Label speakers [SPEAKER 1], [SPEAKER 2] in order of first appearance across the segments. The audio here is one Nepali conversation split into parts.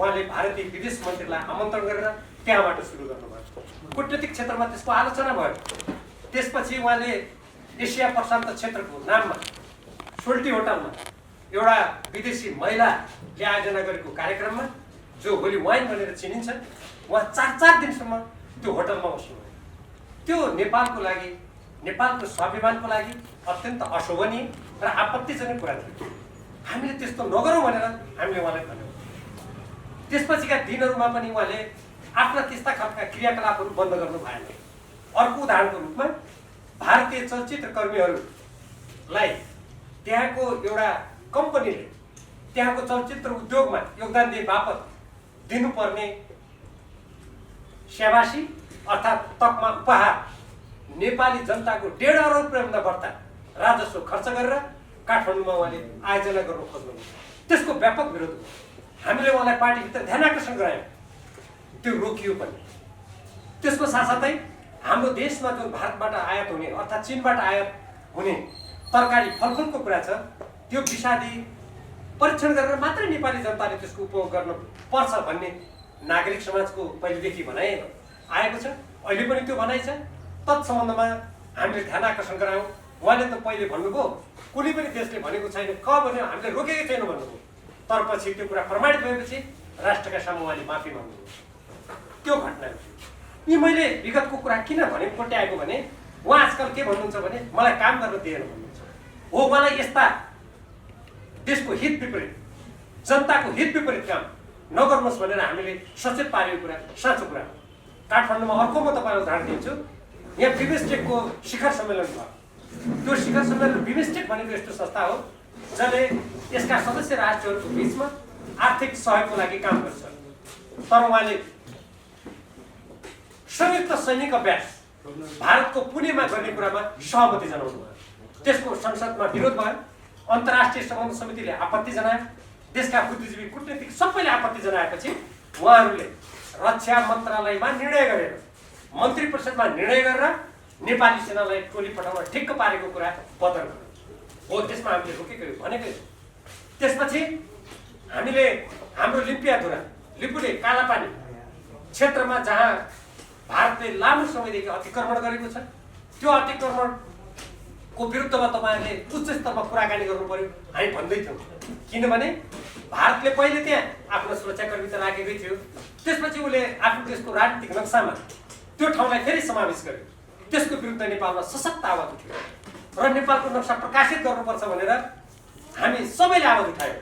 [SPEAKER 1] उहाँले भारतीय विदेश मन्त्रीलाई आमन्त्रण गरेर त्यहाँबाट सुरु गर्नुभयो। कूटनीतिक क्षेत्रमा त्यसको आलोचना भयो। त्यसपछि उहाँले एसिया प्रशान्त क्षेत्रको नाममा सोल्टी होटलमा एउटा विदेशी महिलाले आयोजना गरेको कार्यक्रममा जो होली वाइन भनेर चिनिन्छ, उहाँ 4 दिनसम्म त्यो होटलमा बस्नुभयो। त्यो नेपालको लागि, नेपालको स्वाभिमानको लागि अत्यन्त अशोभनीय र आपत्तिजनक कुरा थियो। हामीले त्यस्तो नगरौँ भनेर हामीले उहाँलाई भन्यौँ। त्यसपछिका दिनहरूमा पनि उहाँले आफ्ना त्यस्ता खालका क्रियाकलापहरू बन्द गर्नु भएन। अर्को उदाहरणको रूपमा भारतीय चलचित्र कर्मीहरूलाई त्यहाँको एउटा कम्पनीले त्यहाँको चलचित्र उद्योगमा योगदान दिए बापत दिनुपर्ने स्याबासी अर्थात् तकमा उपहार नेपाली जनताको 1.5 अरब रुपियाँभन्दा बढ्ता राजस्व खर्च गरेर काठमाडौँमा उहाँले आयोजना गर्नु खोज्नुभयो। त्यसको व्यापक विरोध भयो। हामीले उहाँलाई पार्टीभित्र ध्यान आकर्षण गरायौँ, त्यो रोकियो पनि। त्यसको साथसाथै हाम्रो देशमा जुन भारतबाट आयात हुने अर्थात् चीनबाट आयात हुने तरकारी फलफुलको कुरा छ, त्यो विषादी परीक्षण गरेर मात्रै नेपाली जनताले त्यसको उपभोग गर्नु पर्छ भन्ने नागरिक समाजको पहिलेदेखि भनाइ आएको छ। अहिले पनि त्यो भनाइ छ। तत्सम्बन्धमा हामीले ध्यान आकर्षण गरायौँ। उहाँले त पहिले भन्नुभयो कुनै पनि देशले भनेको छैन, भन्यो हामीले रोकेकै छैन भन्नुभयो। तर पछि त्यो कुरा प्रमाणित भएपछि राष्ट्रका सामु उहाँले माफी माग्नुभयो। त्यो घटना यी मैले विगतको कुरा किन भने कोट्याएको भने उहाँ आजकल के भन्नुहुन्छ भने मलाई काम गर्न दिएन भन्नुहुन्छ। हो, उहाँलाई यस्ता देशको हित विपरीत, जनताको हित विपरीत काम नगर्नुहोस् भनेर हामीले सचेत पारेको कुरा साँचो कुरा हो। काठमाडौँमा अर्को म तपाईँलाई उदाहरण दिन्छु। यहाँ बिमस्टेकको शिखर सम्मेलन भयो। त्यो शिखर सम्मेलन बिमस्टेक भनेको यस्तो संस्था हो जसले यसका सदस्य राष्ट्रहरूको बिचमा आर्थिक सहयोगको लागि काम गर्छ। तर उहाँले संयुक्त सैनिक अभ्यास भारतको पुणेमा गर्ने कुरामा सहमति जनाउनु भयो। त्यसको संसदमा विरोध भयो। अन्तर्राष्ट्रिय सम्बन्ध समितिले आपत्ति जनायो। देशका बुद्धिजीवी, कूटनीतिक सबैले आपत्ति जनाएपछि उहाँहरूले रक्षा मन्त्रालयमा निर्णय गरेर, मन्त्री परिषदमा निर्णय गरेर नेपाली सेनालाई टोली पठाउन ठिक्क पारेको कुरा बदल गर्यो। हो, त्यसमा हामीले रोकेकै भनेकै। त्यसपछि हामीले हाम्रो लिम्पियाधुरा लिपुले कालापानी क्षेत्रमा जहाँ भारतले लामो समयदेखि अतिक्रमण गरेको छ, त्यो अतिक्रमणको विरुद्धमा तपाईँहरूले उच्च स्तरमा कुराकानी गर्नु पर्यो हामी भन्दै थियौँ। किनभने भारतले पहिले त्यहाँ आफ्नो सुरक्षाकर्मी त राखेकै थियो। त्यसपछि उसले आफ्नो देशको राजनीतिक नक्सामा त्यो ठाउँलाई फेरि समावेश गर्यो। त्यसको विरुद्ध नेपालमा सशक्त आवाज उठ्यो र नेपालको नक्सा प्रकाशित गर्नुपर्छ भनेर हामी सबैले आवाज उठायौँ।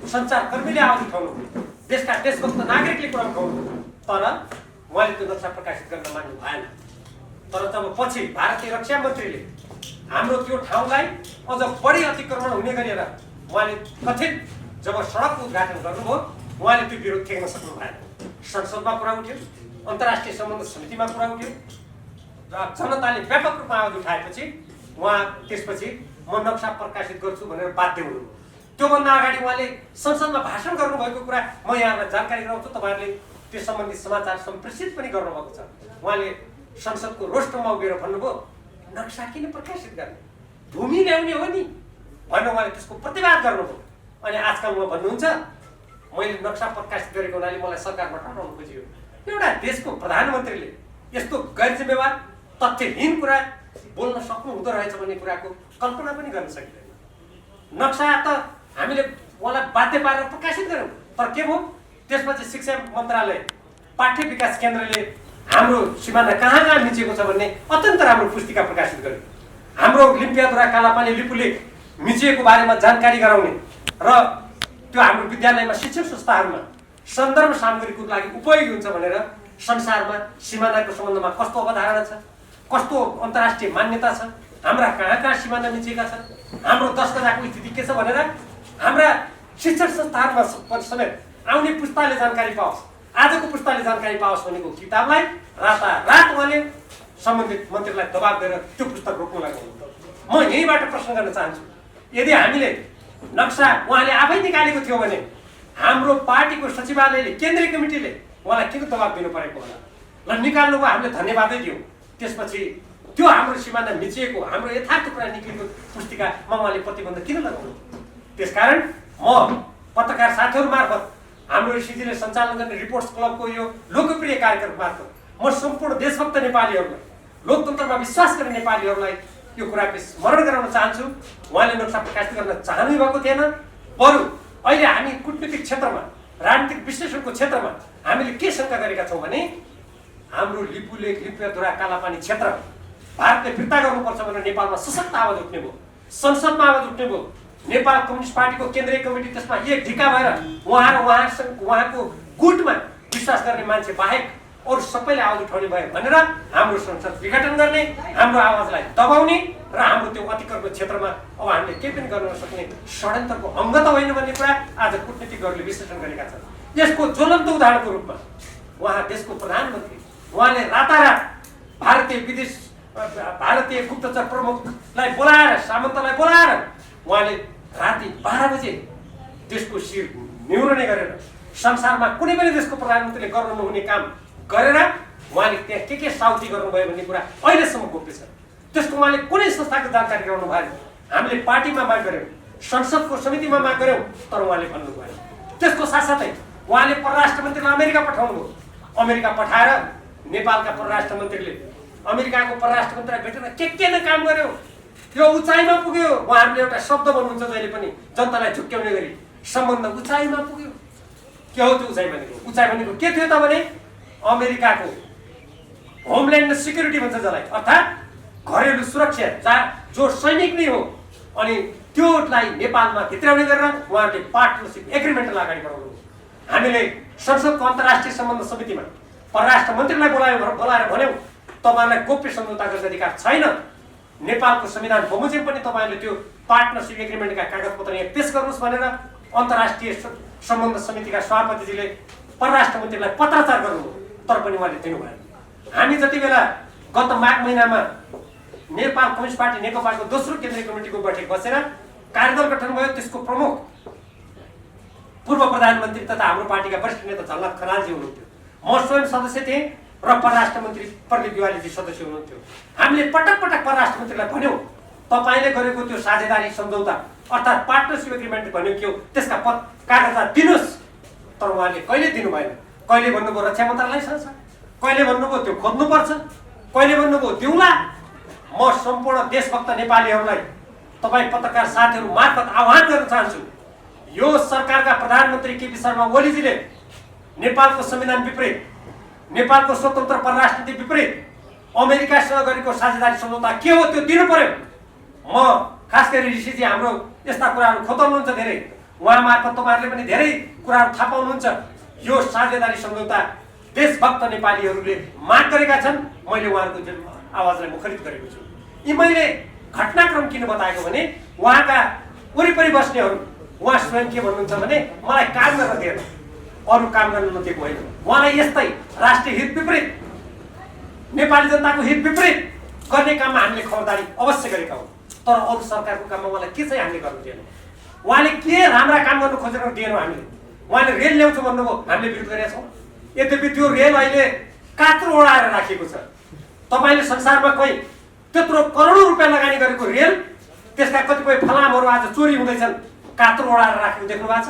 [SPEAKER 1] सञ्चारकर्मीले आवाज उठाउनु, देशका देशभक्त नागरिकले कुरा उठाउनु। तर उहाँले त्यो नक्सा प्रकाशित गर्न मान्नु भएन। तर जब पछि भारतीय रक्षा मन्त्रीले हाम्रो त्यो ठाउँलाई अझ बढी अतिक्रमण हुने गरेर उहाँले कथित जब सडकको उद्घाटन गर्नुभयो, उहाँले त्यो विरोध थ्याक्न सक्नु भएन। संसदमा कुरा उठ्यो, अन्तर्राष्ट्रिय सम्बन्ध समितिमा कुरा उठ्यो र जनताले व्यापक रूपमा आवाज उठाएपछि उहाँ त्यसपछि म नक्सा प्रकाशित गर्छु भनेर बाध्य हुनुभयो। त्योभन्दा अगाडि उहाँले संसदमा भाषण गर्नुभएको कुरा म यहाँलाई जानकारी गराउँछु। तपाईँहरूले त्यस सम्बन्धी समाचार सम्प्रेषित पनि गर्नुभएको छ। उहाँले संसदको रोस्टरमा उभिएर भन्नुभयो नक्सा किन प्रकाशित गर्ने, भूमि ल्याउने हो नि भनेर उहाँले त्यसको प्रतिवाद गर्नुभयो। अनि आजकल उहाँ भन्नुहुन्छ मैले नक्सा प्रकाशित गरेको हुनाले मलाई सरकारबाट हटाउनु खोजियो। एउटा देशको प्रधानमन्त्रीले यस्तो गैर जिम्मेवार तथ्यहीन कुरा बोल्न सक्नु हुँदो रहेछ भन्ने कुराको कल्पना पनि गर्न सकिँदैन। नक्सा त हामीले उहाँलाई बाध्य पारेर प्रकाशित गऱ्यौँ। तर के भयो, त्यसपछि शिक्षा मन्त्रालय पाठ्य विकास केन्द्रले हाम्रो सिमाना कहाँ कहाँ मिचेको छ भन्ने अत्यन्त राम्रो पुस्तिका प्रकाशित गर्यो। हाम्रो लिम्पियाधुरा कालापानी लिपुले मिचिएको बारेमा जानकारी गराउने र त्यो हाम्रो विद्यालयमा शिक्षण संस्थाहरूमा सन्दर्भ सामग्रीको लागि उपयोगी हुन्छ भनेर संसारमा सिमानाको सम्बन्धमा कस्तो अवधारणा छ, कस्तो अन्तर्राष्ट्रिय मान्यता छ, हाम्रा कहाँ कहाँ सिमाना मिचिएका छन्, हाम्रो 10 गजाको स्थिति के छ भनेर हाम्रा शिक्षण संस्थाहरूमा समेत आउने पुस्ताले जानकारी पाओस्, आजको पुस्ताले जानकारी पाओस् भनेको किताबलाई रातारात उहाँले सम्बन्धित मन्त्रीलाई दबाब दिएर त्यो पुस्तक रोक्नु लगाउनु। म यहीँबाट प्रश्न गर्न चाहन्छु, यदि हामीले नक्सा उहाँले आफै निकालेको थियो भने हाम्रो पार्टीको सचिवालयले, केन्द्रीय कमिटीले उहाँलाई किन दबाब दिनु परेको होला? ल निकाल्नु भयो, हामीले धन्यवादै दियौँ। त्यसपछि त्यो हाम्रो सिमाना मिचिएको, हाम्रो यथार्थ कुरा निक्लेको पुस्तिकामा उहाँले प्रतिबन्ध किन लगाउनु? त्यसकारण म पत्रकार साथीहरू मार्फत हाम्रो ऋषिजीले सञ्चालन गर्ने रिपोर्ट्स क्लबको यो लोकप्रिय कार्यक्रम मार्फत म सम्पूर्ण देशभक्त नेपालीहरूलाई, लोकतन्त्रमा विश्वास गर्ने नेपालीहरूलाई यो कुराको स्मरण गराउन चाहन्छु। उहाँले नक्सा प्रकाशित गर्न चाहनु भएको थिएन, बरु अहिले हामी कूटनीतिक क्षेत्रमा, राजनीतिक विश्लेषणको क्षेत्रमा हामीले के शङ्का गरेका छौँ भने हाम्रो लिपुलेख, लिप्यधुरा, कालापानी क्षेत्र भारतले फिर्ता गर्नुपर्छ भनेर नेपालमा सशक्त आवाज उठ्ने भयो, संसदमा आवाज उठ्ने भयो। नेपाल कम्युनिस्ट पार्टीको केन्द्रीय कमिटी त्यसमा एक ढिका भएर उहाँको गुटमा विश्वास गर्ने मान्छे बाहेक अरू सबैले आवाज उठाउने भयो भनेर हाम्रो संसद विघटन गर्ने, हाम्रो आवाजलाई दबाउने र हाम्रो त्यो अतिक्रमण क्षेत्रमा अब हामीले केही पनि गर्न नसक्ने षड्यन्त्रको अङ्ग त होइन भन्ने कुरा आज कूटनीतिज्ञहरूले विश्लेषण गरेका छन्। यसको ज्वलन्त उदाहरणको रूपमा उहाँ देशको प्रधानमन्त्री, उहाँले रातारात भारतीय गुप्तचर प्रमुखलाई बोलाएर, सामन्तलाई बोलाएर उहाँले राति 12 बजे देशको शिर निहुर्ने गरेर संसारमा कुनै पनि देशको प्रधानमन्त्रीले गर्न नहुने काम गरेर उहाँले त्यहाँ के साउती गर्नुभयो भन्ने कुरा अहिलेसम्म गोप्य छ। त्यसको उहाँले कुनै संस्थाको जानकारी गराउनु भएन। हामीले पार्टीमा माग गऱ्यौँ, संसदको समितिमा माग गऱ्यौँ, तर उहाँले भन्नु भएन। त्यसको साथसाथै उहाँले परराष्ट्र मन्त्रीलाई अमेरिका पठाउनु भयो। अमेरिका पठाएर नेपालका परराष्ट्र मन्त्रीले अमेरिकाको परराष्ट्र मन्त्रीलाई भेटेर के न काम गर्यो, यो उचाइमा पुग्यो। उहाँहरूले एउटा शब्द भन्नुहुन्छ जहिले पनि जनतालाई झुक्क्याउने गरी, सम्बन्ध उचाइमा पुग्यो। के हो त्यो उचाइ भनेको? उचाइ भनेको के थियो त भने अमेरिकाको होमल्यान्ड सिक्युरिटी भन्छ जसलाई, अर्थात् घरेलु सुरक्षा जो सैनिक नै हो, अनि त्योलाई नेपालमा भित्राउने गरेर उहाँहरूले पार्टनरसिप एग्रिमेन्टलाई अगाडि बढाउनु। हामीले संसदको अन्तर्राष्ट्रिय सम्बन्ध समितिमा परराष्ट्र मन्त्रीलाई बोलाएर भन्यौँ तपाईँलाई गोप्य सम्झौता गर्ने अधिकार छैन। नेपालको संविधान बमोजिम पनि तपाईँले त्यो पार्टनरसिप एग्रिमेन्टका कागजपत्र यहाँ पेश गर्नुहोस् भनेर अन्तर्राष्ट्रिय सम्बन्ध समितिका सभापतिजीले परराष्ट्र मन्त्रीलाई पत्राचार गर्नुभयो, तर पनि उहाँले दिनु भएन। हामी जति बेला गत माघ महिनामा नेपाल कम्युनिस्ट पार्टी नेकपाको दोस्रो केन्द्रीय कमिटीको बैठक बसेर कार्यदल गठन भयो, त्यसको प्रमुख पूर्व प्रधानमन्त्री तथा हाम्रो पार्टीका वरिष्ठ नेता झलनाथ खनालजी हुनुहुन्थ्यो। म स्वयं सदस्य थिएँ र परराष्ट्र मन्त्री प्रदीप दिवालीजी सदस्य हुनुहुन्थ्यो। हामीले पटक पटक परराष्ट्र मन्त्रीलाई भन्यौँ तपाईँले गरेको त्यो साझेदारी सम्झौता अर्थात् पार्टनरसिप एग्रिमेन्ट भन्यो के हो, त्यसका कागजात दिनुहोस्, तर उहाँले कहिले दिनु भएन। कहिले भन्नुभयो रक्षा मन्त्रालयसँग छ, कहिले भन्नुभयो त्यो खोज्नुपर्छ, कहिले भन्नुभयो दिउँला। म सम्पूर्ण देशभक्त नेपालीहरूलाई, तपाईँ पत्रकार साथीहरू मार्फत आह्वान गर्न चाहन्छु, यो सरकारका प्रधानमन्त्री केपी शर्मा ओलीजीले नेपालको संविधान विपरीत, नेपालको स्वतन्त्र परराष्ट्र नीति विपरीत अमेरिकासँग गरेको साझेदारी सम्झौता के हो त्यो दिनु पर्यो। म खास गरी ऋषिजी हाम्रो यस्ता कुराहरू खोतल्नुहुन्छ धेरै, उहाँ मार्फत तपाईँहरूले पनि धेरै कुराहरू थाहा पाउनुहुन्छ। यो साझेदारी सम्झौता देशभक्त नेपालीहरूले माग गरेका छन्, मैले उहाँहरूको आवाजलाई मुखरित गरेको छु। यी मैले घटनाक्रम किन बताएको भने उहाँका वरिपरि बस्नेहरू उहाँ स्वयं के भन्नुहुन्छ भने मलाई काम गर्न दिएर अरू काम गर्न नदिएको होइन। उहाँलाई यस्तै राष्ट्रिय हित विपरीत, नेपाली जनताको हित विपरीत गर्ने काममा हामीले खबरदारी अवश्य गरेका हौँ, तर अरू सरकारको काममा उहाँलाई के चाहिँ हामीले गर्नु दिएनौँ। उहाँले के राम्रा काम गर्नु खोजेर दिएनौँ हामीले। उहाँले रेल ल्याउँछु भन्नुभयो, हामीले विरोध गरेका छौँ। यद्यपि त्यो रेल अहिले कात्रो ओढाएर राखिएको छ। तपाईँले संसारमा कोही त्यत्रो करोडौँ रुपियाँ लगानी गरेको रेल, त्यसका कतिपय फलामहरू आज चोरी हुँदैछन्, कात्रो ओढाएर राखेको देख्नु भएको छ?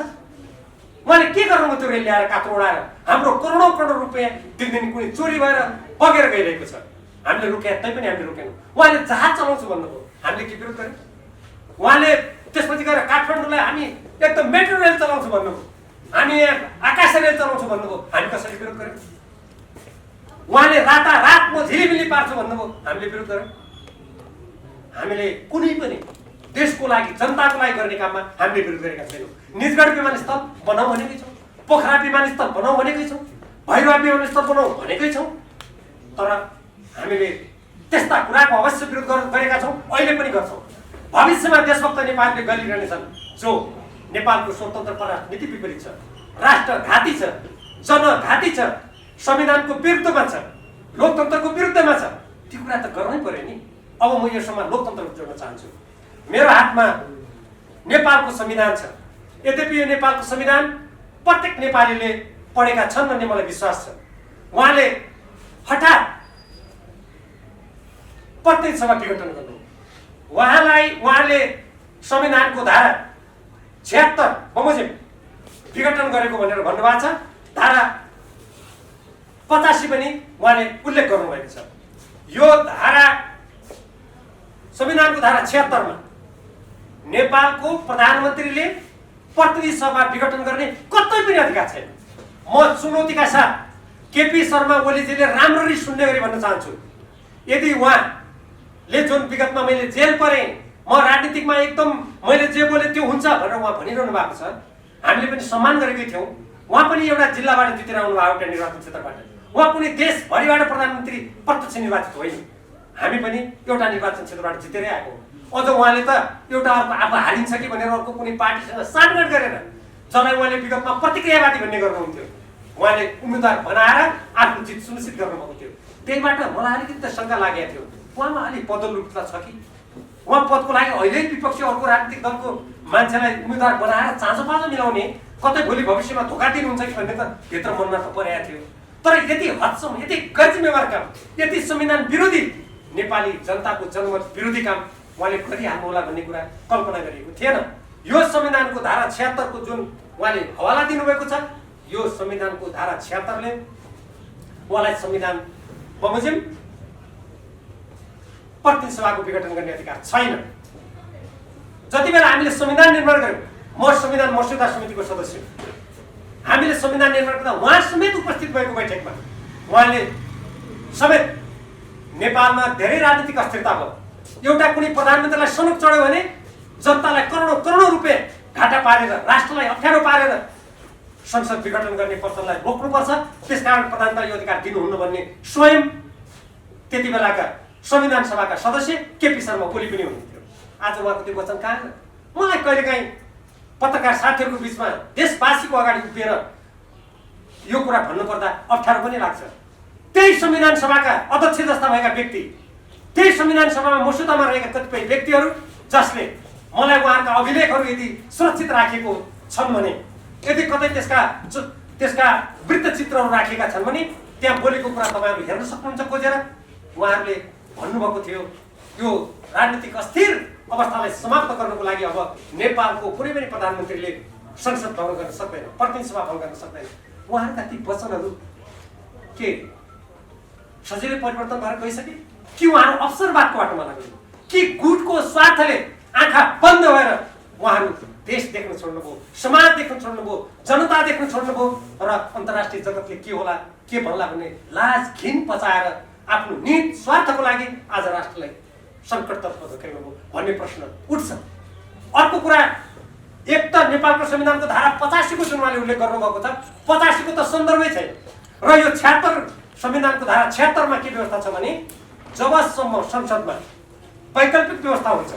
[SPEAKER 1] उहाँले के गर्नुभयो त्यो रेल ल्याएर कात्रो ओढाएर? हाम्रो करोडौँ करोड रुपियाँ दिनदिन कुनै चोरी भएर बगेर गइरहेको छ। हामीले रोके, तैपनि हामीले रोकेनौँ। उहाँले जहाज चलाउँछु भन्नुभयो, हामीले के विरोध गर्यौँ? उहाँले त्यसपछि गएर काठमाडौँलाई हामी एकदम मेट्रो रेल चलाउँछु भन्नुभयो, हामी आकाश रेल चलाउँछु भन्नुभयो, हामी कसरी विरोध गर्यौँ? उहाँले रातारात म झिलिमिली पार्छु भन्नुभयो, हामीले विरोध गर्यौँ? हामीले कुनै पनि देशको लागि, जनताको लागि गर्ने काममा हामीले विरोध गरेका छैनौँ। निजगढ विमानस्थल बनाऊ भनेकै छौँ, पोखरा विमानस्थल बनाऊ भनेकै छौँ, भैरवा विमानस्थल बनाऊ भनेकै छौँ, तर हामीले त्यस्ता कुराको अवश्य विरोध गरेका छौँ, अहिले पनि गर्छौँ। भविष्यमा देशभक्त नेपालले गरिरहनेछन् जो नेपालको स्वतन्त्र परराष्ट्र नीति विपरीत छ, राष्ट्रघाती छ, जनघाती छ, संविधानको विरुद्धमा छ, लोकतन्त्रको विरुद्धमा छ। त्यो कुरा त गर्नै पर्यो नि। अब म यसमा लोकतन्त्र जोड्न चाहन्छु। मेरो हातमा नेपालको संविधान छ, यद्यपि यो नेपालको संविधान प्रत्येक नेपालीले पढेका छन् भन्ने मलाई विश्वास छ। उहाँले हठात प्रत्येक सभा विघटन गर्नु, उहाँले संविधानको धारा 76 बमोजिम विघटन गरेको भनेर भन्नुभएको छ। धारा 85 पनि उहाँले उल्लेख गर्नुभएको छ। यो धारा संविधानको धारा 76 मा नेपालको प्रधानमन्त्रीले प्रतिनिधि सभा विघटन गर्ने कतै पनि अधिकार छैन। म चुनौतीका साथ केपी शर्मा ओलीजीले राम्ररी सुन्ने गरी भन्न चाहन्छु, यदि उहाँले जुन विगतमा मैले जेल परे, म राजनीतिकमा एकदम मैले जे बोले त्यो हुन्छ भनेर उहाँ भनिरहनु भएको छ, हामीले पनि सम्मान गरेकै थियौँ। उहाँ पनि एउटा जिल्लाबाट जितेर आउनु भएको एउटा निर्वाचन क्षेत्रबाट, उहाँ कुनै देशभरिबाट प्रधानमन्त्री प्रत्यक्ष निर्वाचित होइन, हामी पनि एउटा निर्वाचन क्षेत्रबाट जितेरै आएको हो। अझ उहाँले त एउटा अर्को आफू हालिन्छ कि भनेर अर्को कुनै पार्टीसँग साँठगाँठ गरेर जसलाई उहाँले विगतमा प्रतिक्रियावादी भन्ने गर्नुहुन्थ्यो, उहाँले उम्मेदवार बनाएर आफ्नो जित सुनिश्चित गर्नुभएको थियो। त्यहीबाट मलाई अलिकति त शङ्का लागेको थियो, उहाँमा अलिक पदोन्नति छ कि उहाँ पदको लागि अहिले विपक्षी अर्को राजनीतिक दलको मान्छेलाई उम्मेदवार बनाएर चाँजोपाँजो मिलाउने, कतै भोलि भविष्यमा धोका दिनुहुन्छ कि भन्ने त भित्र मनमा त परेको थियो। तर यति हदसम्म, यति गैरजिम्मेवार काम, यति संविधान विरोधी, नेपाली जनताको जनमत विरोधी काम उहाँले गरिहाल्नु होला भन्ने कुरा कल्पना गरिएको थिएन। यो संविधानको धारा 76 को जुन उहाँले हवाला दिनुभएको छ, यो संविधानको धारा 76 ले उहाँलाई संविधान बमोजिम प्रतिनिधि सभाको विघटन गर्ने अधिकार छैन। जति बेला हामीले संविधान निर्माण गर्यौं, म संविधान मस्यौदा समितिको सदस्य, हामीले संविधान निर्माण गर्दा उहाँ समेत उपस्थित भएको बैठकमा उहाँले समेत नेपालमा धेरै राजनीतिक अस्थिरता भयो, एउटा कुनै प्रधानमन्त्रीलाई सनक चढ्यो भने जनतालाई करोडौं करोडौं रुपियाँ घाटा पारेर, राष्ट्रलाई अप्ठ्यारो पारेर संसद विघटन गर्ने प्रचलनलाई रोक्नुपर्छ, त्यसकारण प्रधानमन्त्रीले यो अधिकार दिनुहुन्न भन्ने स्वयं त्यति बेलाका संविधान सभाका सदस्य केपी शर्मा ओली पनि हुनुहुन्थ्यो। आज उहाँको त्यो वचन कहाँ छ? मलाई कहिलेकाहीँ पत्रकार साथीहरूको बिचमा देशवासीको अगाडि उभिएर यो कुरा भन्नुपर्दा अप्ठ्यारो पनि लाग्छ। त्यही संविधान सभाका अध्यक्ष जस्ता भएका व्यक्ति, त्यही संविधान सभामा मस्यौदामा रहेका कतिपय व्यक्तिहरू जसले मलाई उहाँका अभिलेखहरू यदि सुरक्षित राखेको छन् भने, यदि कतै त्यसका वृत्तचित्रहरू राखेका छन् भने त्यहाँ बोलेको कुरा तपाईँहरू हेर्न सक्नुहुन्छ खोजेर। उहाँहरूले भन्नुभएको थियो यो राजनीतिक अस्थिर अवस्थालाई समाप्त गर्नको लागि अब नेपालको कुनै पनि प्रधानमन्त्रीले संसद भङ्ग गर्न सक्दैन, प्रतिनिधि सभा भङ्ग गर्न सक्दैन। उहाँहरूका ती वचनहरू के सजिलै परिवर्तन भएर गइसके कि उहाँहरू अवसरवादको बाटोमा लाग्नु कि गुटको स्वार्थले आँखा बन्द भएर उहाँहरू देश देख्न छोड्नुभयो, समाज देख्न छोड्नुभयो, जनता देख्न छोड्नुभयो र अन्तर्राष्ट्रिय जगतले के होला के भन्ला भन्ने लाज घिन पचाएर आफ्नो निहित स्वार्थको लागि आज राष्ट्रलाई सङ्कटतर्फ धकेल्नुभयो भन्ने प्रश्न उठ्छ। अर्को कुरा, एक त नेपालको संविधानको धारा 85 को जुन उहाँले उल्लेख गर्नुभएको छ, 85 को त सन्दर्भै छैन र यो 76 संविधानको धारा 76 मा के व्यवस्था छ भने जबसम्म संसदमा वैकल्पिक व्यवस्था हुन्छ,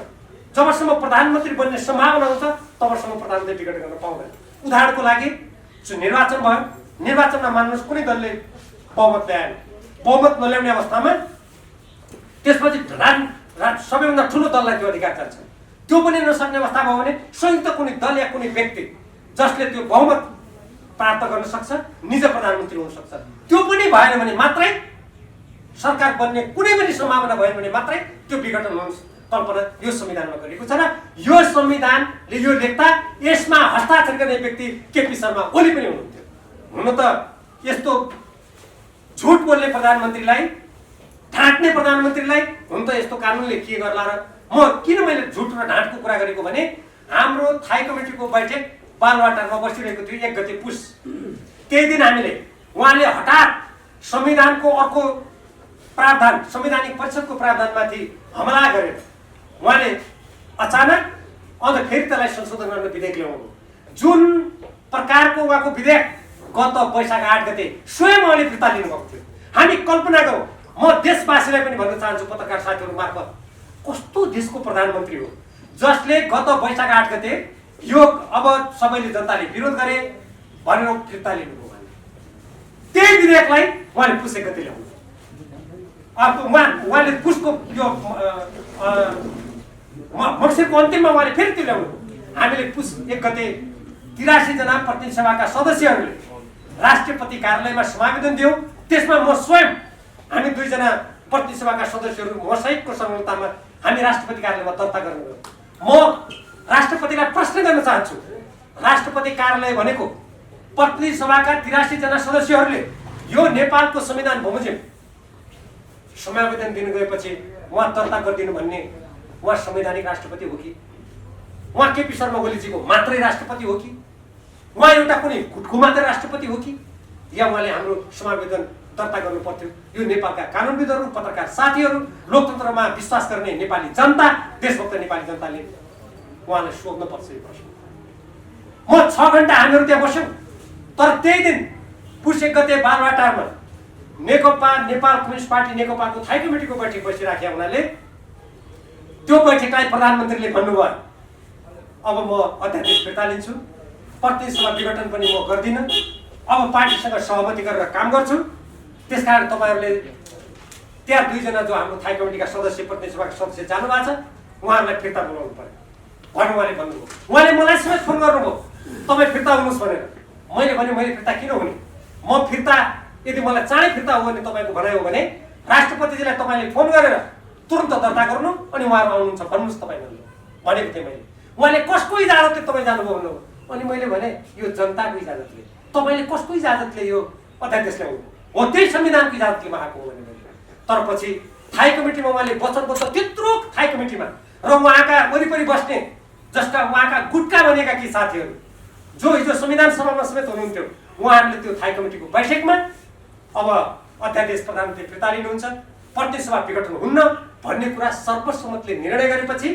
[SPEAKER 1] जबसम्म प्रधानमन्त्री बन्ने सम्भावना हुन्छ, तबसम्म प्रधानमन्त्री विघटन गर्न पाउँदैन। उदाहरणको लागि निर्वाचन भयो, निर्वाचनमा मान्नुहोस् कुनै दलले बहुमत ल्याएन, बहुमत नल्याउने अवस्थामा त्यसपछि सबैभन्दा ठुलो दललाई त्यो अधिकार जान्छ। त्यो पनि नसक्ने अवस्था भयो भने संयुक्त कुनै दल या कुनै व्यक्ति जसले त्यो बहुमत प्राप्त गर्न सक्छ, निज प्रधानमन्त्री हुन सक्छ। त्यो पनि भएन भने मात्रै सरकार बन्ने कुनै पनि सम्भावना भएन भने मात्रै त्यो विघटन हुन्छ। कल्पना यो संविधानमा गरिएको छ र यो संविधानले यो लेख्दा यसमा हस्ताक्षर गर्ने व्यक्ति केपी शर्मा ओली पनि हुनुहुन्थ्यो। हुन त यस्तो झुट बोल्ने प्रधानमन्त्रीलाई, ढाँट्ने प्रधानमन्त्रीलाई हुन त यस्तो कानुनले के गर्ला र किन मैले झुट र ढाँटको कुरा गरेको भने हाम्रो थाई कमिटीको बैठक बालवाटारमा बसिरहेको थियो 1 गते पुस। त्यही दिन हामीले उहाँले हठात संविधानको अर्को प्रावधान, संवैधानिक परिषदको प्रावधानमाथि हमला गरेर उहाँले अचानक अझ फेरि त्यसलाई संशोधन गर्न विधेयक ल्याउनु, जुन प्रकारको उहाँको विधेयक गत वैशाख 8 गते स्वयं उहाँले फिर्ता लिनुभएको थियो। हामी कल्पना गरौँ, म देशवासीलाई पनि भन्न चाहन्छु पत्रकार साथीहरू मार्फत, कस्तो देशको प्रधानमन्त्री हो जसले गत वैशाख 8 गते यो अब सबैले जनताले विरोध गरे भनेर फिर्ता लिनुभयो। त्यही विधेयकलाई उहाँले पुस 1 गते ल्याउनु, उहाँले पुसको यो मक्सिरको अन्तिममा उहाँले फेरि त्यो ल्याउनु। हामीले पुस 1 गते 83 जना प्रतिनिधि सभाका सदस्यहरूले राष्ट्रपति कार्यालयमा समावेदन दियौँ। त्यसमा म स्वयं, हामी 2 जना प्रतिनिधि सभाका सदस्यहरू मसहितको संलग्नतामा हामी राष्ट्रपति कार्यालयमा दर्ता गर्न गयौँ। म राष्ट्रपतिलाई प्रश्न गर्न चाहन्छु, राष्ट्रपति कार्यालय भनेको प्रतिनिधि सभाका 83 जना सदस्यहरूले यो नेपालको संविधान बमोजिम समयावेदन दिनु गएपछि उहाँ दर्ता गरिदिनु भन्ने उहाँ संवैधानिक राष्ट्रपति हो कि उहाँ केपी शर्मा ओलीजीको मात्रै राष्ट्रपति हो कि उहाँ एउटा कुनै गुटको मात्रै राष्ट्रपति हो कि या उहाँले हाम्रो समावेदन दर्ता गर्नु पर्थ्यो? यो नेपालका कानुनविदहरू, पत्रकार साथीहरू, लोकतन्त्रमा विश्वास गर्ने नेपाली जनता, देशभक्त नेपाली जनताले उहाँलाई सोध्न पर्छ यो प्रश्न। म 6 घण्टा हामीहरू त्यहाँ बस्यौँ, तर त्यही दिन पुस 1 गते बालुवाटारमा नेकपा नेपाल कम्युनिस्ट पार्टी नेकपाको थाई कमिटीको बैठक बसिराखेका हुनाले त्यो बैठकलाई प्रधानमन्त्रीले भन्नुभयो अब म अध्यादेश फिर्ता लिन्छु, प्रतिनिधि सभा विघटन पनि म गर्दिनँ, अब पार्टीसँग सहमति गरेर काम गर्छु। त्यसकारण तपाईहरूले त्यहाँ 2 जना जो हाम्रो थाई कमिटीका सदस्य प्रतिनिधि सभाका सदस्य जानुभएको छ उहाँहरूलाई फिर्ता बोलाउनु पर्यो भन्नु उहाँले भन्नुभयो। उहाँले मलाई समेत फोन गर्नुभयो तपाईँ फिर्ता हुनुहोस् भनेर। मैले भने मैले फिर्ता किन हुने? म फिर्ता यदि मलाई चाँडै फिर्ता हो भने तपाईँको भनाइ हो भने राष्ट्रपतिजीलाई तपाईँले फोन गरेर तुरन्त दर्ता गर्नु अनि उहाँहरू आउनुहुन्छ भन्नुहोस् तपाईँ भनेको थिएँ मैले। उहाँले कसको इजाजतले तपाईँ जानुभयो भन्नुभयो। अनि मैले भने यो जनताको इजाजतले। तपाईँले कसको इजाजतले यो अध्यादेश ल्याउनु हो? त्यही संविधानको इजाजतले आएको हो भने। तर पछि थाई कमिटीमा उहाँले वचनबद्ध त्यत्रो थाई कमिटीमा र उहाँका वरिपरि बस्ने जसका उहाँका गुटका बनेका केही साथीहरू जो हिजो संविधान सभामा समेत हुनुहुन्थ्यो उहाँहरूले त्यो थाई कमिटीको बैठकमा अब अध्यादेश प्रधानमन्त्री फिर्ता लिनुहुन्छ, प्रतिनिधि सभा विघटन हुन्न भन्ने कुरा सर्वसम्मतले निर्णय गरेपछि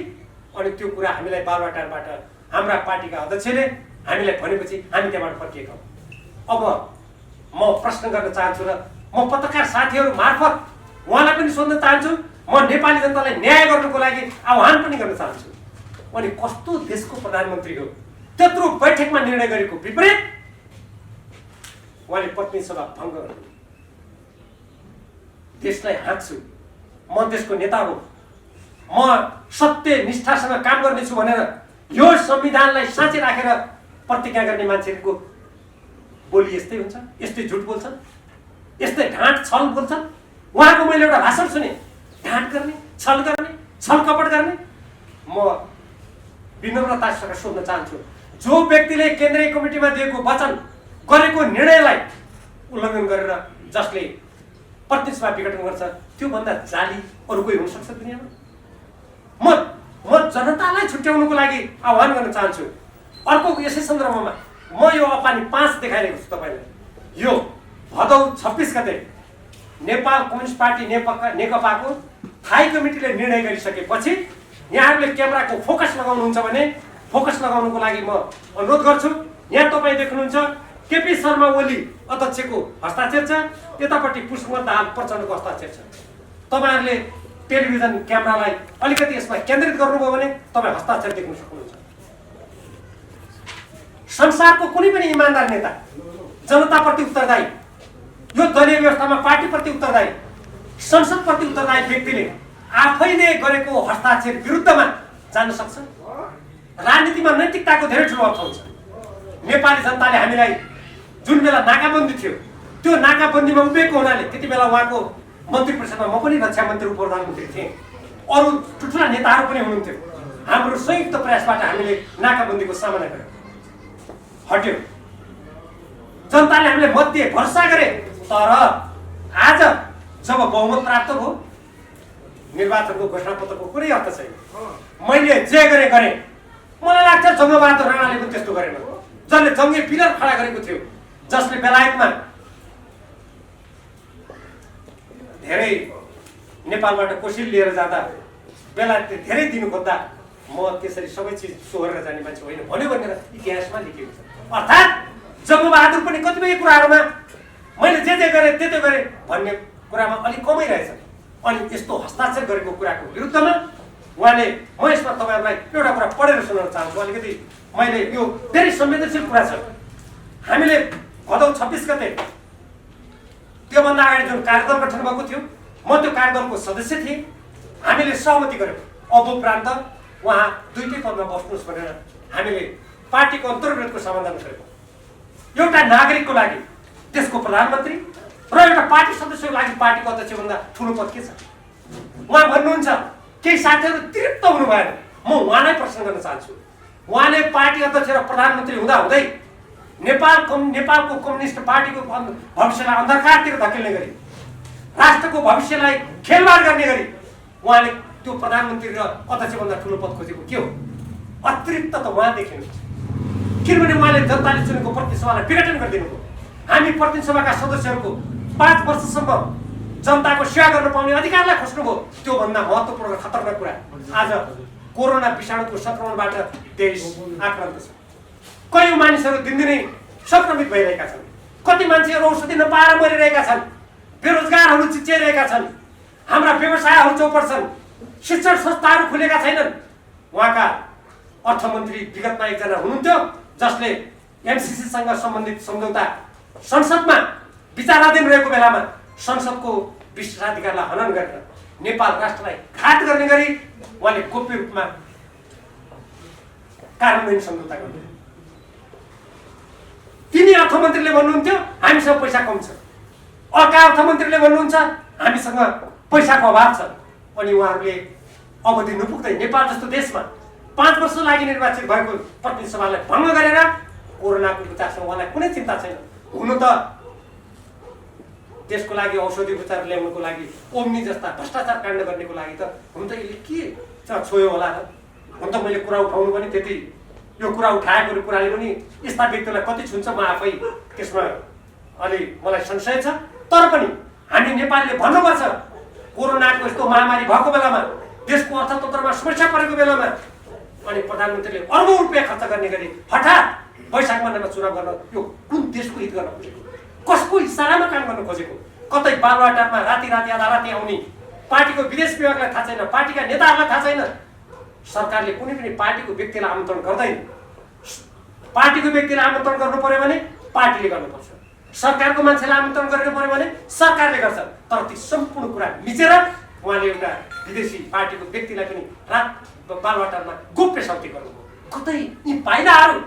[SPEAKER 1] अनि त्यो कुरा हामीलाई बालुवाटारबाट हाम्रा पार्टीका अध्यक्षले हामीलाई भनेपछि हामी त्यहाँबाट फर्किएका हौँ। अब म प्रश्न गर्न चाहन्छु र म पत्रकार साथीहरू मार्फत उहाँलाई पनि सोध्न चाहन्छु, म नेपाली जनतालाई न्याय गर्नुको लागि आह्वान पनि गर्न चाहन्छु। अनि कस्तो देशको प्रधानमन्त्री हो त्यत्रो बैठकमा निर्णय गरेको विपरीत उहाँले प्रतिनिधि सभा भङ्ग गर्नु? देशलाई हाँक्छु, म देशको नेता हो, म सत्य निष्ठासँग काम गर्नेछु भनेर यो संविधानलाई साँच्चै राखेर प्रतिज्ञा गर्ने मान्छेको बोली यस्तै हुन्छ, यस्तै झुट बोल्छन्, यस्तै ढाँट छल बोल्छन्। उहाँको मैले एउटा भाषण सुने, ढाँट गर्ने, छल कपट गर्ने। म विनम्रतासँग सोध्न चाहन्छु, जो व्यक्तिले केन्द्रीय कमिटीमा दिएको वचन गरेको निर्णयलाई उल्लङ्घन गरेर जसले प्रतिनिधि सभा विघटन गर्छ त्योभन्दा जाली अरू कोही हुन सक्छ दुनियाँमा? म जनतालाई छुट्याउनुको लागि आह्वान गर्न चाहन्छु। अर्को यसै सन्दर्भमा म यो अपानी 5 देखाइरहेको छु तपाईँलाई। यो भदौ 26 गते नेपाल कम्युनिस्ट पार्टी नेकपाको थाई कमिटीले निर्णय गरिसकेपछि यहाँहरूले क्यामेराको फोकस लगाउनुहुन्छ भने फोकस लगाउनुको लागि म अनुरोध गर्छु। यहाँ तपाईँ देख्नुहुन्छ केपी शर्मा ओली अध्यक्षको हस्ताक्षर छ, यतापट्टि पुष्पकमल दाहाल प्रचण्डको हस्ताक्षर छ। तपाईँहरूले टेलिभिजन क्यामेरालाई अलिकति यसमा केन्द्रित गर्नुभयो भने तपाईँ हस्ताक्षर देख्न सक्नुहुन्छ। संसारको कुनै पनि इमानदार नेता, जनताप्रति उत्तरदायी, यो दलीय व्यवस्थामा पार्टीप्रति उत्तरदायी, संसदप्रति उत्तरदायी व्यक्तिले आफैले गरेको हस्ताक्षर विरुद्धमा जान सक्छ? राजनीतिमा नैतिकताको धेरै ठुलो अर्थ हुन्छ। नेपाली जनताले हामीलाई जुन बेला नाकाबन्दी थियो त्यो नाकाबन्दीमा उभिएको हुनाले त्यति बेला उहाँको मन्त्री परिषदमा म पनि रक्षा मन्त्री उप प्रधानमन्त्री थिएँ, अरू ठुल्ठुला नेताहरू पनि हुनुहुन्थ्यो। हाम्रो संयुक्त प्रयासबाट हामीले नाकाबन्दीको सामना गर्यौँ, हट्यौँ। जनताले हामीले मत दिए, भरोसा गरे। तर आज जब बहुमत प्राप्त भयो निर्वाचनको घोषणापत्रको कुनै अर्थ छैन। मैले जे गरेँ मलाई लाग्छ जङ्गबहादुर राणाले पनि त्यस्तो गरेन, जसले जङ्गे पिलर खडा गरेको थियो, जसले बेलायतमा धेरै नेपालबाट कोसिल लिएर जाँदा बेलायतले धेरै दिनु खोज्दा म त्यसरी सबै चिज सोहोरेर जाने मान्छे होइन भन्यो भनेर इतिहासमा लेखिएको छ। अर्थात् जङ्गबहादुर पनि कतिपय कुराहरूमा मैले जे गरेँ भन्ने कुरामा अलिक कमै रहेछ। अनि यस्तो हस्ताक्षर गरेको कुराको विरुद्धमा उहाँले, म यसमा तपाईँहरूलाई एउटा कुरा पढेर सुनाउन चाहन्छु। अलिकति मैले यो धेरै संवेदनशील कुरा छ। हामीले भदौ 26 गते त्योभन्दा अगाडि जुन कार्यदल गठन भएको थियो म त्यो कार्यदलको सदस्य थिएँ। हामीले सहमति गऱ्यौँ अब उपरान्त उहाँ दुईटै पदमा बस्नुहोस् भनेर हामीले पार्टीको अन्तर्विरोधको समाधान गरेको। एउटा नागरिकको लागि देशको प्रधानमन्त्री र एउटा पार्टी सदस्यको लागि पार्टीको अध्यक्षभन्दा ठुलो पद के छ? उहाँ भन्नुहुन्छ, केही साथीहरू तृप्त हुनु भएन। म उहाँलाई प्रश्न गर्न चाहन्छु, उहाँले पार्टी अध्यक्ष र प्रधानमन्त्री हुँदाहुँदै नेपालको कम्युनिस्ट पार्टीको भविष्यलाई अन्धकारतिर धकेल्ने गरी, राष्ट्रको भविष्यलाई खेलवाड गर्ने गरी उहाँले त्यो प्रधानमन्त्री र अध्यक्षभन्दा ठुलो पद खोजेको के हो? अतिरिक्त त उहाँ देखिनुहुन्छ। किनभने उहाँले जनताले चुनेको प्रतिनिधि सभालाई विघटन गरिदिनु भयो। हामी प्रतिनिधि सभाका सदस्यहरूको 5 वर्षसम्म जनताको सेवा गर्न पाउने अधिकारलाई खोज्नुभयो। त्योभन्दा महत्त्वपूर्ण र खतरनाक कुरा आज कोरोना विषाणुको संक्रमणबाट देश आक्रान्त छ। कयौं मानिसहरू दिनदिनै संक्रमित भइरहेका छन्। कति मान्छेहरू औषधि नपाएर मरिरहेका छन्। बेरोजगारहरू चिच्याइरहेका छन्। हाम्रा व्यवसायहरू चौपट छन्। शिक्षण संस्थाहरू खुलेका छैनन्। उहाँका अर्थमन्त्री विगतमा एकजना हुनुहुन्थ्यो जसले एमसीसीसँग सम्बन्धित सम्झौता संसदमा विचाराधीन रहेको बेलामा संसदको विशेषाधिकारलाई हनन गरेर नेपाल राष्ट्रलाई घात गर्ने गरी उहाँले गोप्य रूपमा कार्यान्वयन सम्झौता गर्नुभयो। तिनी अर्थमन्त्रीले भन्नुहुन्थ्यो हामीसँग पैसा कम छ, अर्का अर्थमन्त्रीले भन्नुहुन्छ हामीसँग पैसाको अभाव छ। अनि उहाँहरूले अवधि नपुग्दै नेपाल जस्तो देशमा 5 वर्ष लागि निर्वाचित भएको प्रतिनिधि सभालाई भङ्ग गरेर कोरोनाको उपचारसँग उहाँलाई कुनै चिन्ता छैन। हुनु त त्यसको लागि औषधि उपचार ल्याउनको लागि ओम्नी जस्ता भ्रष्टाचार काण्ड गर्नेको लागि त हुन त यसले के छोयो होला र? हुन त मैले कुरा उठाउनु पनि त्यति यो कुरा उठाएको कुराले पनि यस्ता व्यक्तिलाई कति छुन्छ म आफै त्यसमा अलि मलाई संशय छ। तर पनि हामी नेपालले भन्नुपर्छ कोरोनाको यस्तो महामारी भएको बेलामा, देशको अर्थतन्त्रमा समस्या परेको बेलामा अनि प्रधानमन्त्रीले अर्बौं रुपियाँ खर्च गर्ने गरी हठात वैशाख महिनामा चुनाव गर्न यो कुन देशको हित गर्न खोजेको? कसको इसारामा काम गर्न खोजेको? कतै बालुवाटारमा राति आधा राति आउने पार्टीको विदेश विभागलाई थाहा छैन, पार्टीका नेताहरूलाई थाहा छैन। सरकारले कुनै पनि पार्टीको व्यक्तिलाई आमन्त्रण गर्दैन। पार्टीको व्यक्तिलाई आमन्त्रण गर्नु पर्यो भने पार्टीले गर्नुपर्छ। सरकारको मान्छेलाई आमन्त्रण गर्नु पर्यो भने सरकारले गर्छ। तर ती सम्पूर्ण कुरा मिचेर उहाँले एउटा विदेशी पार्टीको व्यक्तिलाई पनि रात बालुवाटारमा गोप्य सौती गर्नुभयो। कतै यी पाइलाहरू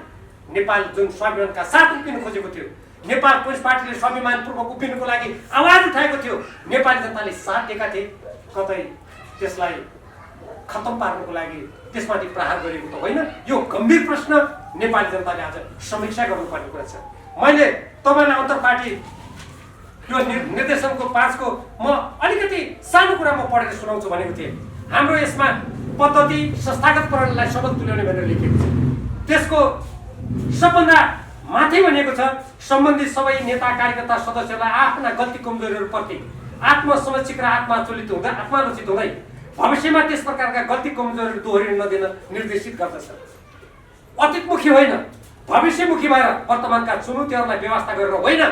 [SPEAKER 1] नेपाल जुन स्वाभिमानका साथ उभिनु खोजेको थियो, नेपाल कम्युनिस्ट पार्टीले स्वाभिमानपूर्वक उभिनुको लागि आवाज उठाएको थियो, नेपाली जनताले साथ दिएका थिए, कतै त्यसलाई खत्तम पार्नुको लागि त्यसमाथि प्रहार गरेको त होइन? यो गम्भीर प्रश्न नेपाली जनताले आज समीक्षा गर्नुपर्ने कुरा छ। मैले तपाईलाई अन्तरपार्टी यो निर्देशनको 5 को म अलिकति सानो कुरा म पढेर सुनाउँछु भनेको थिएँ। हाम्रो यसमा पद्धति संस्थागत प्रणालीलाई सबल तुल्याउने भनेर लेखिएको छ। त्यसको सबभन्दा माथि भनेको छ सम्बन्धित सबै नेता कार्यकर्ता सदस्यहरूलाई आफ्ना गल्ती कमजोरीहरूप्रति आत्मसमीक्षित र आत्मालोचित हुँदै भविष्यमा त्यस प्रकारका गल्ती कमजोरीहरू दोहोरिन नदिन निर्देशित गर्दछ। अतीतमुखी होइन, भविष्यमुखी भएर वर्तमानका चुनौतीहरूलाई व्यवस्था गरेर होइन,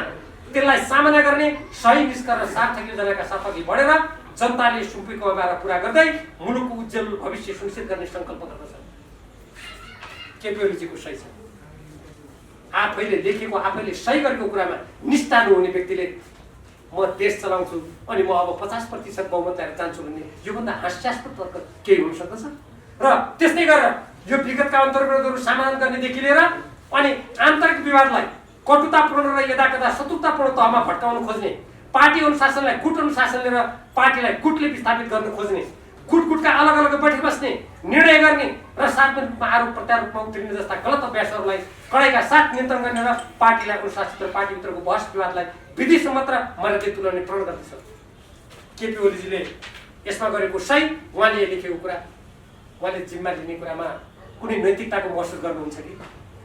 [SPEAKER 1] त्यसलाई सामना गर्ने सही निष्कर्ष र सार्थक योजनाका साथ अघि बढेर जनताले सुम्पेको अभियान पूरा गर्दै मुलुकको उज्जवल भविष्य सुनिश्चित गर्ने सङ्कल्प गर्दछ। केपी ओलीजीको सही छ। आफैले लेखेको आफैले सही गरेको कुरामा निष्ठा नहुने व्यक्तिले म देश चलाउँछु अनि म अब 50% बहुमत ल्याएर जान्छु भन्ने योभन्दा हास्यास्पद तर्क केही हुन सक्दछ? र त्यस्तै गरेर यो विगतका अन्तर्विरोधहरू समाधान गर्नेदेखि लिएर अनि आन्तरिक विवादलाई कटुतापूर्ण र यदाकदा शत्रुतापूर्ण तहमा भट्काउन खोज्ने, पार्टी अनुशासनलाई गुट अनुशासन लिएर पार्टीलाई गुटले विस्थापित गर्न खोज्ने, गुटका अलग अलग बैठक बस्ने, निर्णय गर्ने र सार्वजनिक रूपमा आरोप प्रत्यारोपमा उत्रिने जस्ता गलत अभ्यासहरूलाई कडाइका साथ नियन्त्रण गर्ने र पार्टीलाई अनुशासित र पार्टीभित्रको बहस विवादलाई विधिसम्मत र मर्यादित तुल्याउने प्रण गर्दछ। केपी ओलीजीले यसमा गरेको सही, उहाँले लेखेको कुरा, उहाँले जिम्मा लिने कुरामा कुनै नैतिकताको महसुस गर्नुहुन्छ कि?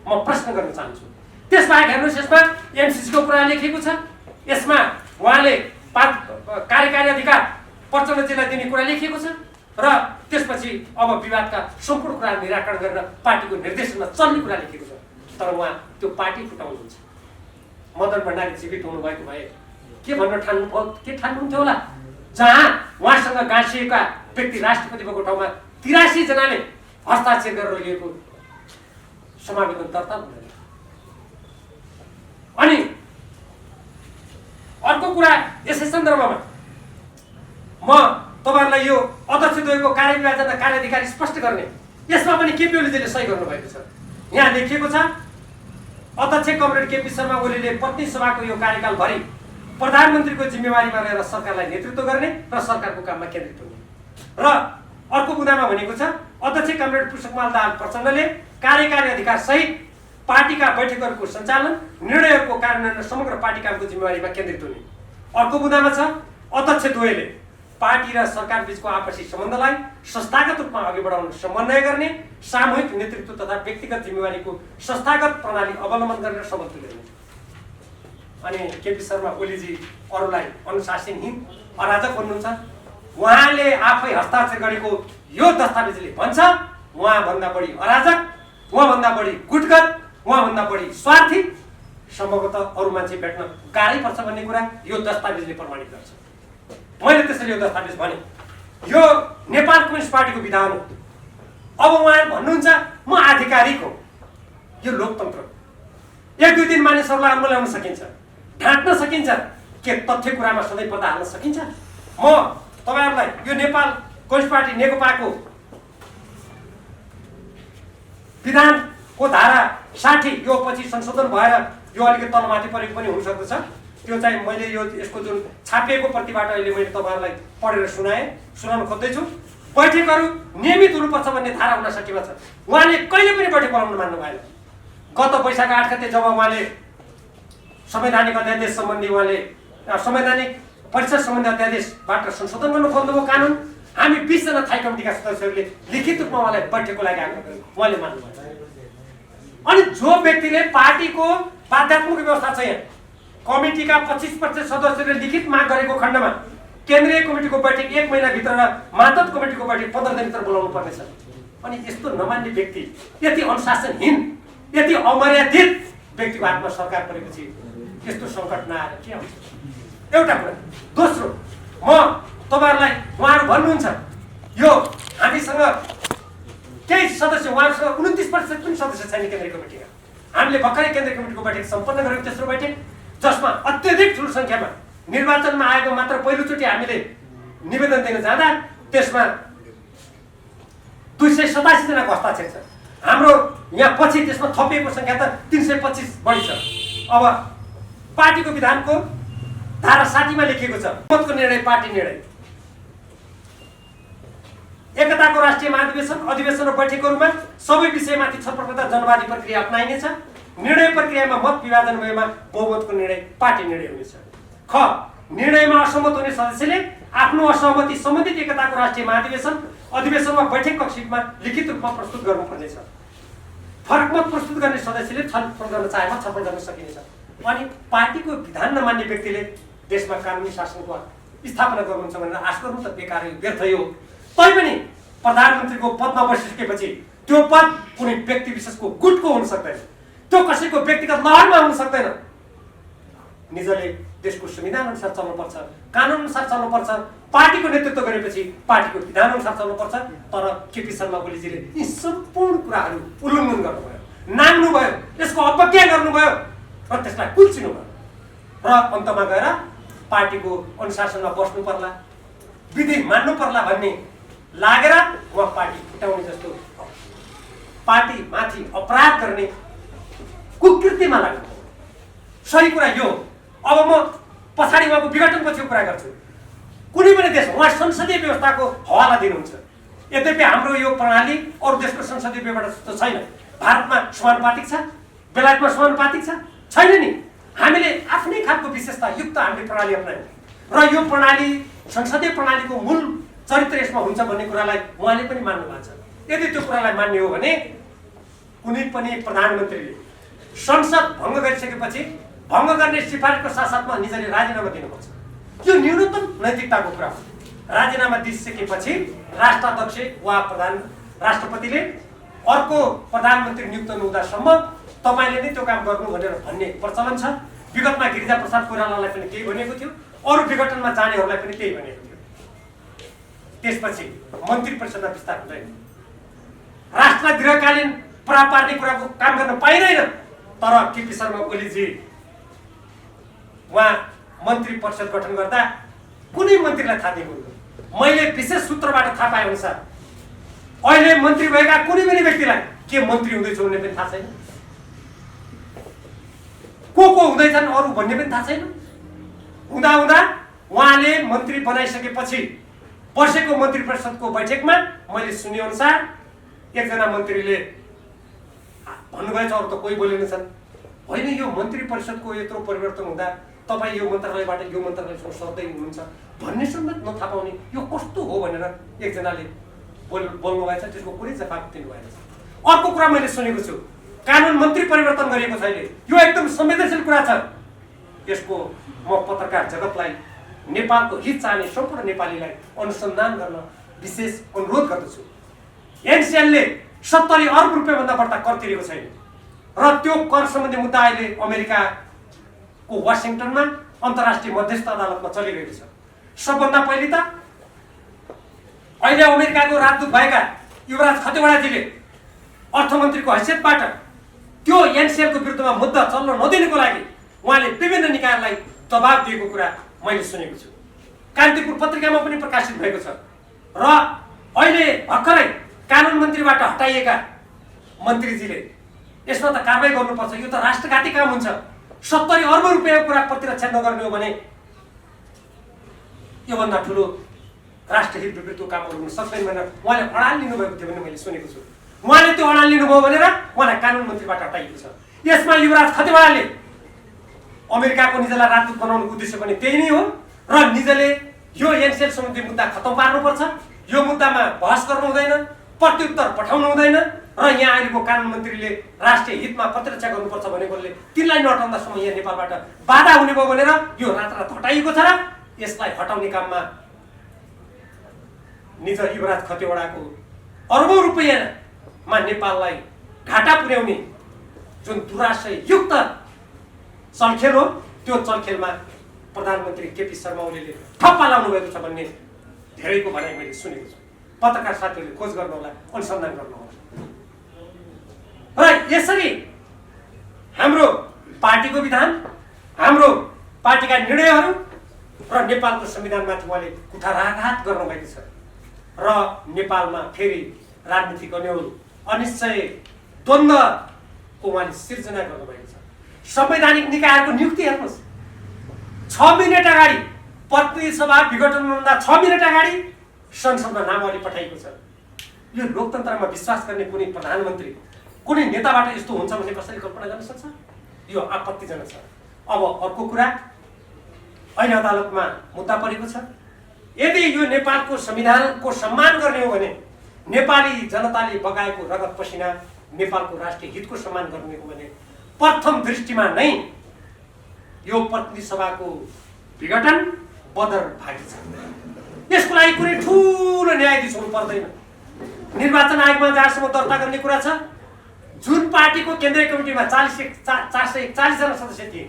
[SPEAKER 1] म प्रश्न गर्न चाहन्छु। त्यसबाहेक हेर्नुहोस्, यसमा एमसीसीको कुरा लेखेको छ, यसमा उहाँले कार्यकारी अधिकार प्रचण्डजीलाई दिने कुरा लेखिएको छ र त्यसपछि अब विवादका सम्पूर्ण कुरा निराकरण गरेर पार्टीको निर्देशनमा चल्ने कुरा लेखिएको छ। तर उहाँ त्यो पार्टी फुटाउनुहुन्छ। मदन भण्डारी जीवित हुनुभएको भए के भन्न के ठान्नुहुन्थ्यो होला? जहाँ उहाँसँग गाँसिएका व्यक्ति राष्ट्रपति भएको ठाउँमा 83 जनाले हस्ताक्षर गरेर लिएको समावेदन दर्ता हुँदैन। अनि अर्को कुरा यसै सन्दर्भमा म तपाईहरुलाई यो अध्यक्षद्वयको कार्यविभाजन कार्याधिकार स्पष्ट गर्ने, यसमा पनि केपी ओलीजीले सही गर्नुभएको छ। यहाँ लेखिएको छ अध्यक्ष कमरेड केपी शर्मा ओलीले प्रतिनिधि सभाको यो कार्यकालभरि प्रधानमन्त्रीको जिम्मेवारीमा रहेर सरकारलाई नेतृत्व गर्ने र सरकारको काममा केन्द्रित हुने। र अर्को बुँदामा भनेको छ अध्यक्ष कमरेड पुष्पकमल दाहाल प्रचण्डले कार्यकारी अधिकार सहित पार्टीका बैठकहरूको सञ्चालन, निर्णयहरूको कार्यान्वयन र समग्र पार्टी कामको जिम्मेवारीमा केन्द्रित हुने। अर्को बुँदामा छ अध्यक्ष द्वयले पार्टी र सरकार बीचको आपसी सम्बन्धलाई संस्थागत रूपमा अघि बढाउन समन्वय गर्ने, सामूहिक नेतृत्व तथा व्यक्तिगत जिम्मेवारीको संस्थागत प्रणाली अवलम्बन गरेर सबल तुल्याउने। अनि केपी शर्मा ओलीजी अरूलाई अनुशासनहीन, अराजक भन्नुहुन्छ। उहाँले आफै हस्ताक्षर गरेको यो दस्तावेजले भन्छ उहाँभन्दा बढी अराजक, उहाँभन्दा बढी गुटगत, उहाँभन्दा बढी स्वार्थी सम्भवतः अरू मान्छे भेट्न गाह्रै पर्छ भन्ने कुरा यो दस्तावेजले प्रमाणित गर्छ। मैले त्यसरी यो दस्तावेज भने यो नेपाल कम्युनिस्ट पार्टीको विधान हो। अब उहाँ भन्नुहुन्छ म आधिकारिक हो। यो लोकतन्त्र। एक दुई दिन मानिसहरूलाई अङ्गो ल्याउन सकिन्छ, ढाँट्न सकिन्छ, के तथ्य कुरामा सधैँ पर्दा हाल्न सकिन्छ? म तपाईँहरूलाई यो नेपाल कम्युनिस्ट पार्टी नेकपाको विधानको धारा 60 यो पछि संशोधन भएर यो अलिकति तलमाथि परेको पनि हुन सक्दछ। त्यो चाहिँ मैले यो यसको जुन छापिएको प्रतिबाट अहिले मैले तपाईँहरूलाई पढेर सुनाउन खोज्दैछु। बैठकहरू नियमित हुनुपर्छ भन्ने धारा 59 मा छ। उहाँले कहिले पनि बैठक बोलाउन मान्नु भएन। गत वैशाख 8 गते जब उहाँले संवैधानिक अध्यादेश सम्बन्धी संवैधानिक परिषद सम्बन्धी अध्यादेशबाट संशोधन गर्नु खोज्नुभयो कानुन, हामी 20 जना थाई कमिटीका सदस्यहरूले लिखित रूपमा उहाँलाई बैठकको लागि आग्रह गर्यौँ, उहाँले मान्नु भएन। अनि जो व्यक्तिले पार्टीको बाध्यात्मक व्यवस्था छ, यहाँ कमिटीका 25% सदस्यले लिखित माग गरेको खण्डमा केन्द्रीय कमिटीको बैठक 1 महिनाभित्र र मातहत कमिटीको बैठक 15 दिनभित्र बोलाउनु पर्नेछ। अनि यस्तो नमान्ने व्यक्ति, यति अनुशासनहीन, यति अमर्यादित व्यक्तिको हातमा सरकार परेपछि यस्तो सङ्कट नआएर के आउँछ? एउटा कुरा। दोस्रो, म तपाईँहरूलाई उहाँहरू भन्नुहुन्छ यो हामीसँग केही सदस्य, उहाँहरूसँग 29% पनि सदस्य छैन केन्द्रीय कमिटीका। हामीले भर्खरै केन्द्रीय कमिटीको बैठक सम्पन्न गरेको तेस्रो बैठक, जसमा अत्यधिक ठुलो सङ्ख्यामा निर्वाचनमा आएको मात्र पहिलोचोटि हामीले निवेदन दिन जाँदा त्यसमा 287 जनाको हस्ताक्षर छ। हाम्रो यहाँ पछि त्यसमा थपिएको सङ्ख्या त 325 बढी छ। अब पार्टीको विधानको धारा 60 मा लेखिएको छ मतको निर्णय पार्टी निर्णय। एकताको राष्ट्रिय महाधिवेशन, अधिवेशन र बैठकहरूमा सबै विषयमाथि छलफल गर्दा जनवादी प्रक्रिया अपनाइनेछ। निर्णय प्रक्रियामा मत विभाजन भएमा बहुमतको निर्णय पार्टी निर्णय हुनेछ। ख, निर्णयमा असहमत हुने सदस्यले आफ्नो असहमति सम्बन्धित एकताको राष्ट्रिय महाधिवेशन, अधिवेशनमा बैठक कक्षमा लिखित रूपमा प्रस्तुत गर्नुपर्नेछ। फरक मत प्रस्तुत गर्ने सदस्यले छलफल गर्न चाहेमा छलफल गर्न सकिनेछ। अनि पार्टीको विधान नमान्ने व्यक्तिले देशमा कानुनी शासनको स्थापना गर्नुहुन्छ भनेर आश गर्नु त बेकार हो, व्यर्थ हो। तैपनि प्रधानमन्त्रीको पदमा बसिसकेपछि त्यो पद कुनै व्यक्ति विशेषको गुटको हुन सक्दैन, त्यो कसैको व्यक्तिगत लहरमा हुन सक्दैन। निजले देशको संविधान अनुसार चल्नुपर्छ, कानुन अनुसार चल्नुपर्छ। पार्टीको नेतृत्व गरेपछि पार्टीको विधान अनुसार चल्नुपर्छ। तर केपी शर्मा ओलीजीले यी सम्पूर्ण कुराहरू उल्लङ्घन गर्नुभयो, नाङ्नुभयो, यसको अवज्ञा गर्नुभयो र त्यसलाई कुल्चिनुभयो र अन्तमा गएर पार्टीको अनुशासनमा बस्नु पर्ला, विधि मान्नु पर्ला भन्ने लागेर उहाँ पार्टी फुटाउने जस्तो पार्टीमाथि अपराध गर्ने कुकृत्यमा लाग्नु। सही कुरा यो। अब म पछाडि उहाँको विघटनपछिको कुरा गर्छु। कुनै पनि देश उहाँ संसदीय व्यवस्थाको हवाला दिनुहुन्छ। यद्यपि हाम्रो यो प्रणाली अरू देशको संसदीय व्यवस्था छैन। भारतमा समानुपातिक छ, बेलायतमा समानुपातिक छैन नि। हामीले आफ्नै खालको विशेषता युक्त हामीले प्रणाली अपनायौँ र यो प्रणाली संसदीय प्रणालीको मूल चरित्र यसमा हुन्छ भन्ने कुरालाई उहाँले पनि मान्नु भएको छ। यदि त्यो कुरालाई मान्ने हो भने कुनै पनि प्रधानमन्त्रीले संसद भङ्ग गरिसकेपछि भङ्ग गर्ने सिफारिसको साथसाथमा निजले राजीनामा दिनुपर्छ। यो न्यूनतम नैतिकताको कुरा हो। राजीनामा दिइसकेपछि राष्ट्राध्यक्ष वा राष्ट्रपतिले अर्को प्रधानमन्त्री नियुक्त नहुँदासम्म तपाईँले नै त्यो काम गर्नु भनेर भन्ने प्रचलन छ। विगतमा गिरिजाप्रसाद कोइरालालाई पनि त्यही भनेको थियो, अरू विघटनमा जानेहरूलाई पनि त्यही भनेको थियो। त्यसपछि मन्त्री परिषदमा विस्तार हुँदैन, राष्ट्रलाई दीर्घकालीन प्रभाव पार्ने कुराको काम गर्न पाइँदैन। तर केपी शर्मा ओलीजी उहाँ मन्त्री परिषद गठन गर्दा कुनै मन्त्रीलाई थाहा दिएको हुँदैन। मैले विशेष सूत्रबाट थाहा पाए अनुसार अहिले मन्त्री भएका कुनै पनि व्यक्तिलाई के मन्त्री हुँदैछ भन्ने पनि थाहा छैन, को हुँदैछन् अरू भन्ने पनि थाहा छैन। हुँदा उहाँले मन्त्री बनाइसकेपछि बसेको मन्त्री परिषदको बैठकमा मैले सुने अनुसार एकजना मन्त्रीले भन्नुभएछ, अरू त कोही बोलेनछन्। होइन, यो मन्त्री परिषदको यत्रो परिवर्तन हुँदा तपाईँ यो मन्त्रालयबाट यो मन्त्रालयसम्म सर्दै हुनुहुन्छ भन्ने समेत नथाहा पाउने यो कस्तो हो भनेर एकजनाले बोल्नु भएछ। त्यसको कुनै जवाफ दिनु भएन। अर्को कुरा मैले सुनेको छु, कानुन मन्त्री परिवर्तन गरिएको छैन। यो एकदम संवेदनशील कुरा छ। यसको म पत्रकार जगतलाई, नेपालको हित चाहने सम्पूर्ण नेपालीलाई अनुसन्धान गर्न विशेष अनुरोध गर्दछु। एनसिएलले 70 अर्ब रुपियाँभन्दा बढ्ता कर तिरेको छैन र त्यो कर सम्बन्धी मुद्दा अहिले अमेरिकाको वासिङटनमा अन्तर्राष्ट्रिय मध्यस्थ अदालतमा चलिरहेको छ। सबभन्दा पहिले त अहिले अमेरिकाको राजदूत भएका युवराज खतिवडाजीले अर्थमन्त्रीको हैसियतबाट त्यो एनसिएलको विरुद्धमा मुद्दा चल्न नदिनुको लागि उहाँले विभिन्न निकायलाई दबाब दिएको कुरा मैले सुनेको छु। कान्तिपुर पत्रिकामा पनि प्रकाशित भएको छ। र अहिले भर्खरै कानुन मन्त्रीबाट हटाइएका मन्त्रीजीले यसमा त कारबाही गर्नुपर्छ, यो त राष्ट्रघाती काम हुन्छ। 70 अर्ब रुपियाँको कुरा प्रतिरक्षा नगर्ने हो भने योभन्दा ठुलो राष्ट्रहित विपरीतको कामहरू हुन सक्दैन भनेर उहाँले अडान लिनुभएको थियो भने मैले सुनेको छु। उहाँले त्यो अडान लिनुभयो भनेर उहाँलाई कानुन मन्त्रीबाट हटाइएको छ। यसमा युवराज खतिवडाले अमेरिकाको निजलाई राजदूत बनाउनुको उद्देश्य पनि त्यही नै हो र निजले यो एनसिएल सम्बन्धी मुद्दा खतम पार्नुपर्छ, यो मुद्दामा बहस गर्नु हुँदैन, प्रत्युत्तर पठाउनु हुँदैन र यहाँ अहिलेको कानुन मन्त्रीले राष्ट्रिय हितमा प्रतिरक्षा गर्नुपर्छ भनेकोले तिनलाई नहटाउँदासम्म यहाँ नेपालबाट बाधा हुने भयो भनेर यो रातारात हटाइएको छ र यसलाई हटाउने काममा निज युवराज खतिवडाको अर्बौं रुपियाँमा नेपाललाई घाटा पुर्याउने जुन दुराशययुक्त चलखेल हो, त्यो चलखेलमा प्रधानमन्त्री केपी शर्मा ओलीले ठप्पा लाउनु भएको छ भन्ने धेरैको भनाइ मैले सुनेको छु। पत्रकार साथीहरूले खोज गर्नु होला, अनुसन्धान गर्नु होला। र यसरी हाम्रो पार्टीको विधान, हाम्रो पार्टीका निर्णयहरू र नेपालको संविधानमाथि उहाँले कुठाराघात गर्नुभएको छ र नेपालमा फेरि राजनीतिक अन्यल, अनिश्चय, द्वन्द्वको उहाँले सिर्जना गर्नुभएको छ। संवैधानिक निकायहरूको नियुक्ति हेर्नुहोस्, 6 मिनेट अगाडि प्रतिनिधि सभा विघटनभन्दा 6 मिनेट अगाडि संसदमा नामावली पठाइएको छ। यो लोकतन्त्रमा विश्वास गर्ने कुनै प्रधानमन्त्री, कुनै नेताबाट यस्तो हुन्छ भन्ने कसैले कल्पना गर्न सक्छ? यो आपत्तिजनक छ। अब अर्को कुरा, ऐन अदालतमा मुद्दा परेको छ। यदि यो नेपालको संविधानको सम्मान गर्ने हो भने, नेपाली जनताले बगाएको रगत पसिना नेपालको राष्ट्रिय हितको सम्मान गर्ने हो भने प्रथम दृष्टिमा नै यो प्रतिनिधि सभाको विघटन बदरभागी छ। यसको लागि कुनै ठुलो न्यायाधीश हुनु पर्दैन। निर्वाचन आयोगमा जहाँसम्म दर्ता गर्ने कुरा छ, जुन पार्टीको केन्द्रीय कमिटीमा 441 जना सदस्य थिए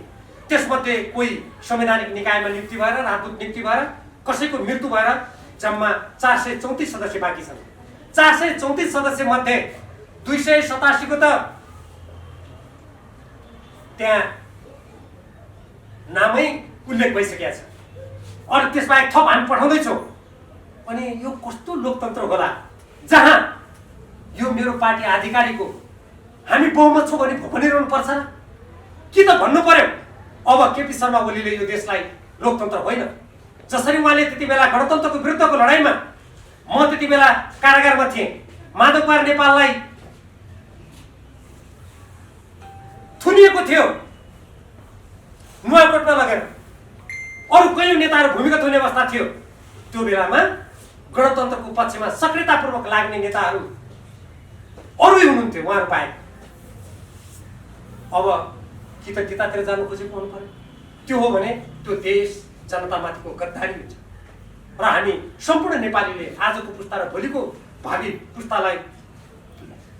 [SPEAKER 1] त्यसमध्ये कोही संवैधानिक निकायमा नियुक्ति भएर, राजदूत नियुक्ति भएर, कसैको मृत्यु भएर जम्मा 434 सदस्य बाँकी छन्। 434 सदस्य मध्ये 287 को त त्यहाँ नामै उल्लेख भइसकेको छ। अरू त्यसबाहेक थप हामी पठाउँदैछौँ। अनि यो कस्तो लोकतन्त्र होला जहाँ यो मेरो पार्टी आधिकारीको हामी बहुमत छौँ भने भनिरहनु पर्छ र? कि त भन्नु पर्यो अब केपी शर्मा ओलीले यो देशलाई लोकतन्त्र होइन, जसरी उहाँले त्यति बेला गणतन्त्रको विरुद्धको लडाइँमा, म त्यति बेला कारागारमा थिएँ, माधव कुमार नेपाललाई थुनिएको थियो नुवाकोटमा लगेर, अरू कयौं नेताहरू भूमिगत हुने अवस्था थियो। त्यो बेलामा गणतन्त्रको पक्षमा सक्रियतापूर्वक लाग्ने नेताहरू अरूै हुनुहुन्थ्यो, उहाँहरू पाए। अब कि त त्यतातिर जानु खोजेको हुनु पर्यो। त्यो हो भने त्यो देश जनतामाथिको गद्दारी हुन्छ र हामी सम्पूर्ण नेपालीले आजको पुस्ता र भोलिको भावी पुस्तालाई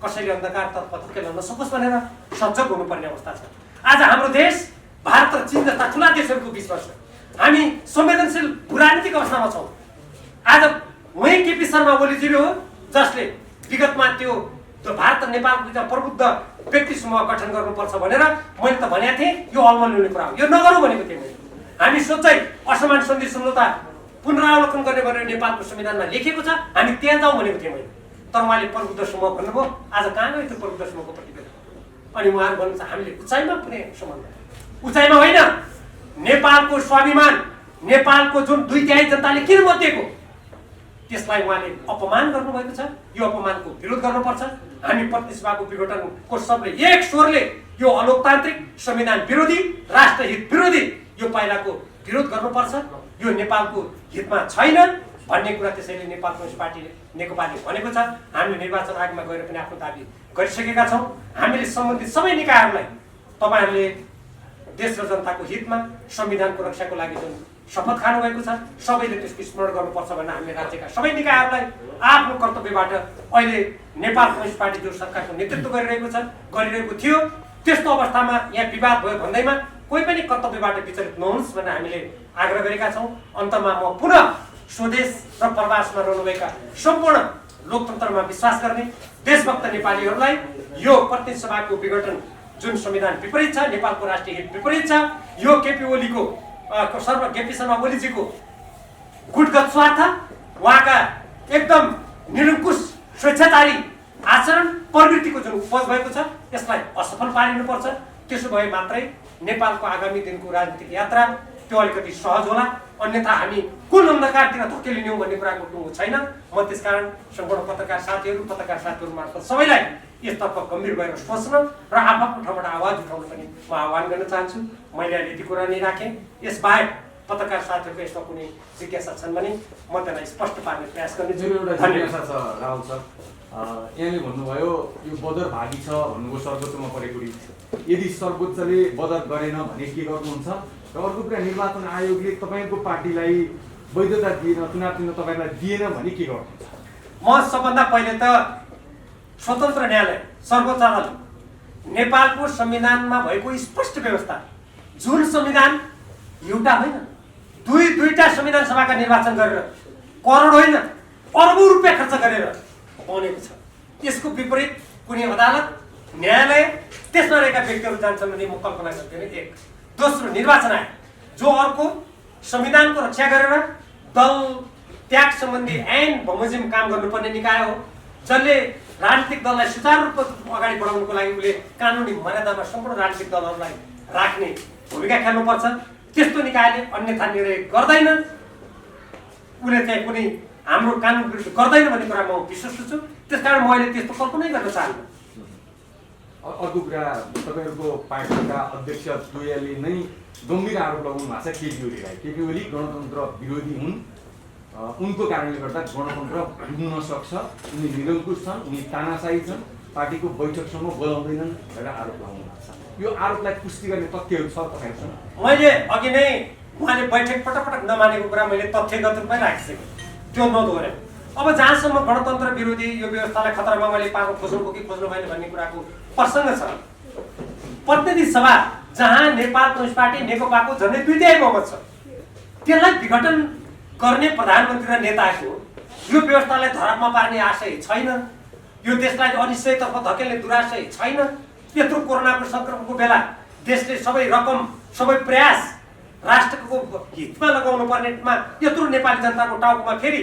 [SPEAKER 1] कसैले अन्धकारतर्फ धकेल्न नसकोस् भनेर सजग हुनुपर्ने अवस्था छ। आज हाम्रो देश भारत र चीन जस्ता ठुला देशहरूको बिचमा छ। हामी संवेदनशील भूराजनीतिक अवस्थामा छौँ। आज उही केपी शर्मा ओलीजी हो जसले विगतमा त्यो भारत र नेपालको बिचमा प्रबुद्ध व्यक्ति समूह गठन गर्नुपर्छ भनेर मैले त भनेको थिएँ। यो अलमल ल्याउने कुरा हो, यो नगरौँ भनेको थिएँ मैले। हामी सोच्दै असमान सन्धि सम्झौता पुनरावलोकन गर्ने भनेर नेपालको संविधानमा लेखिएको छ, हामी त्यहाँ जाउँ भनेको थिएँ मैले। तर उहाँले प्रबुद्ध समूह भन्नुभयो। आज कहाँ गयो त्यो प्रबुद्ध समूहको प्रतिवेदन? अनि उहाँहरू भन्नुहुन्छ हामीले उचाइमा पुर्याएको सम्बन्ध। उचाइमा होइन, नेपालको स्वाभिमान, नेपालको जुन 2/3 जनताले किन मतेको त्यसलाई उहाँले अपमान गर्नुभएको छ। यो अपमानको विरोध गर्नुपर्छ। हामी प्रतिनिधि सभाको विघटनको सबले एक स्वरले यो अलोकतान्त्रिक, संविधान विरोधी, राष्ट्रहित विरोधी यो पाइलाको विरोध गर्नुपर्छ। यो नेपालको हितमा छैन भन्ने कुरा त्यसैले नेपाल कम्युनिस्ट पार्टी नेकपाले भनेको छ। हामीले निर्वाचन आयोगमा गएर पनि आफ्नो दाबी गरिसकेका छौँ। हामीले सम्बन्धित सबै निकायहरूलाई तपाईँहरूले देश र जनताको हितमा संविधानको रक्षाको लागि जुन शपथ खानुभएको छ सबैले त्यसको स्मरण गर्नुपर्छ भनेर हामीले राज्यका सबै निकायहरूलाई आफ्नो कर्तव्यबाट अहिले नेपाल कम्युनिस्ट पार्टी जो सरकारको नेतृत्व गरिरहेको थियो त्यस्तो अवस्थामा यहाँ विवाद भयो भन्दैमा कोही पनि कर्तव्यबाट विचलित नहुनुहोस् भनेर हामीले आग्रह गरेका छौँ। अन्तमा म पुनः स्वदेश र प्रवासमा रहनुभएका सम्पूर्ण लोकतन्त्रमा विश्वास गर्ने देशभक्त नेपालीहरूलाई यो प्रतिनिधि सभाको विघटन जुन संविधान विपरीत छ, नेपालको राष्ट्रिय हित विपरीत छ, यो केपी ओलीको केपी शर्मा ओलीजीको गुटगत स्वार्थ, उहाँका एकदम निरङ्कुश स्वेच्छाचारी आचरण प्रवृत्तिको जुन उपज भएको छ यसलाई असफल पारिनुपर्छ। त्यसो भए मात्रै नेपालको आगामी दिनको राजनीतिक यात्रा त्यो अलिकति सहज होला। अन्यथा हामी कुन अन्धकारतिर धकेलिने भन्ने कुराको टुङ्गो छैन। म त्यसकारण सम्पूर्ण पत्रकार साथीहरू मार्फत सबैलाई यसतर्फ गम्भीर भएर सोच्न र आफ्नो ठाउँबाट आवाज उठाउन पनि म आह्वान गर्न चाहन्छु। मैले अहिले यति कुरा नै राखेँ। यसबाहेक पत्रकार साथीहरूको यसमा कुनै जिज्ञासा छन् भने म त्यसलाई स्पष्ट पार्ने प्रयास गर्नेछु।
[SPEAKER 2] जिज्ञासा छ राहुल सर, यहाँले भन्नुभयो यो बदर भागी छ भन्नुभयो सर्वोच्चमा परेको रिट। यदि सर्वोच्चले बदर गरेन भने के गर्नुहुन्छ? र अर्को कुरा, निर्वाचन आयोगले तपाईँको पार्टीलाई वैधता दिएन, चुनाव चिन्ह तपाईँलाई दिएन भने के गर्नुहुन्छ?
[SPEAKER 1] म सबभन्दा पहिले त स्वतन्त्र न्यायालय सर्वोच्च अदालत नेपालको संविधानमा भएको स्पष्ट व्यवस्था, जुन संविधान एउटा होइन दुईटा संविधान सभाका निर्वाचन गरेर करोड होइन अरबौं रुपियाँ खर्च गरेर बनेको छ। यसको विपरीत कुनै अदालत, न्यायालय, त्यसमा रहेका व्यक्तिहरू जान्छन् भने म कल्पना गर्दिनँ। एक दोस्रो, निर्वाचन आयोग जो अर्को संविधानको रक्षा गरेर दल त्याग सम्बन्धी ऐन बमोजिम काम गर्नुपर्ने निकाय हो, जसले राजनीतिक दललाई सुचारू रूपमा अगाडि बढाउनुको लागि उसले कानुनी मर्यादामा सम्पूर्ण राजनीतिक दलहरूलाई राख्ने भूमिका खेल्नुपर्छ। त्यस्तो निकायले अन्यथा निर्णय गर्दैन, उसले चाहिँ कुनै हाम्रो कानुन विरुद्ध गर्दैन भन्ने कुरा म विश्वस्त छु। त्यसकारण म अहिले त्यस्तो कल्पनै गर्न चाहन्छु।
[SPEAKER 2] अर्को कुरा, तपाईँहरूको पार्टीका अध्यक्ष दुयले नै गम्भीर आरोप लगाउनु भएको छ केपी ओलीलाई। केपी ओली गणतन्त्र विरोधी हुन्, उनको कारणले गर्दा गणतन्त्र डुब्न सक्छ, उनी निरङ्कुश छन्, उनी तानाशाही छन्, पार्टीको बैठकसम्म बोलाउँदैनन् भनेर आरोप लगाउनु भएको छ। यो आरोपलाई पुष्टि गर्ने तथ्यहरू छ तपाईँहरूसँग?
[SPEAKER 1] मैले अघि नै उहाँले बैठक पटक नमानेको कुरा मैले तथ्यगत रूपमै राखिसकेँ, त्यो नदोहोऱ्याउँ। अब जहाँसम्म गणतन्त्र विरोधी यो व्यवस्थालाई खतरामा मैले पाएको खोज्नु कि खोज्नु भएन भन्ने कुराको प्रसङ्ग छ, प्रतिनिधि सभा जहाँ नेपाल कम्युनिस्ट पार्टी नेकपाको झन्डै 2/3 बहुमत छ, त्यसलाई विघटन गर्ने प्रधानमन्त्री र नेताको यो व्यवस्थालाई धरापमा पार्ने आशय छैन। यो देशलाई अनिश्चयतर्फ धकेल्ने दुराशय छैन। यत्रो कोरोनाको सङ्क्रमणको बेला देशले सबै रकम, सबै प्रयास राष्ट्रको हितमा लगाउनु पर्नेमा यत्रो नेपाली जनताको टाउकोमा फेरि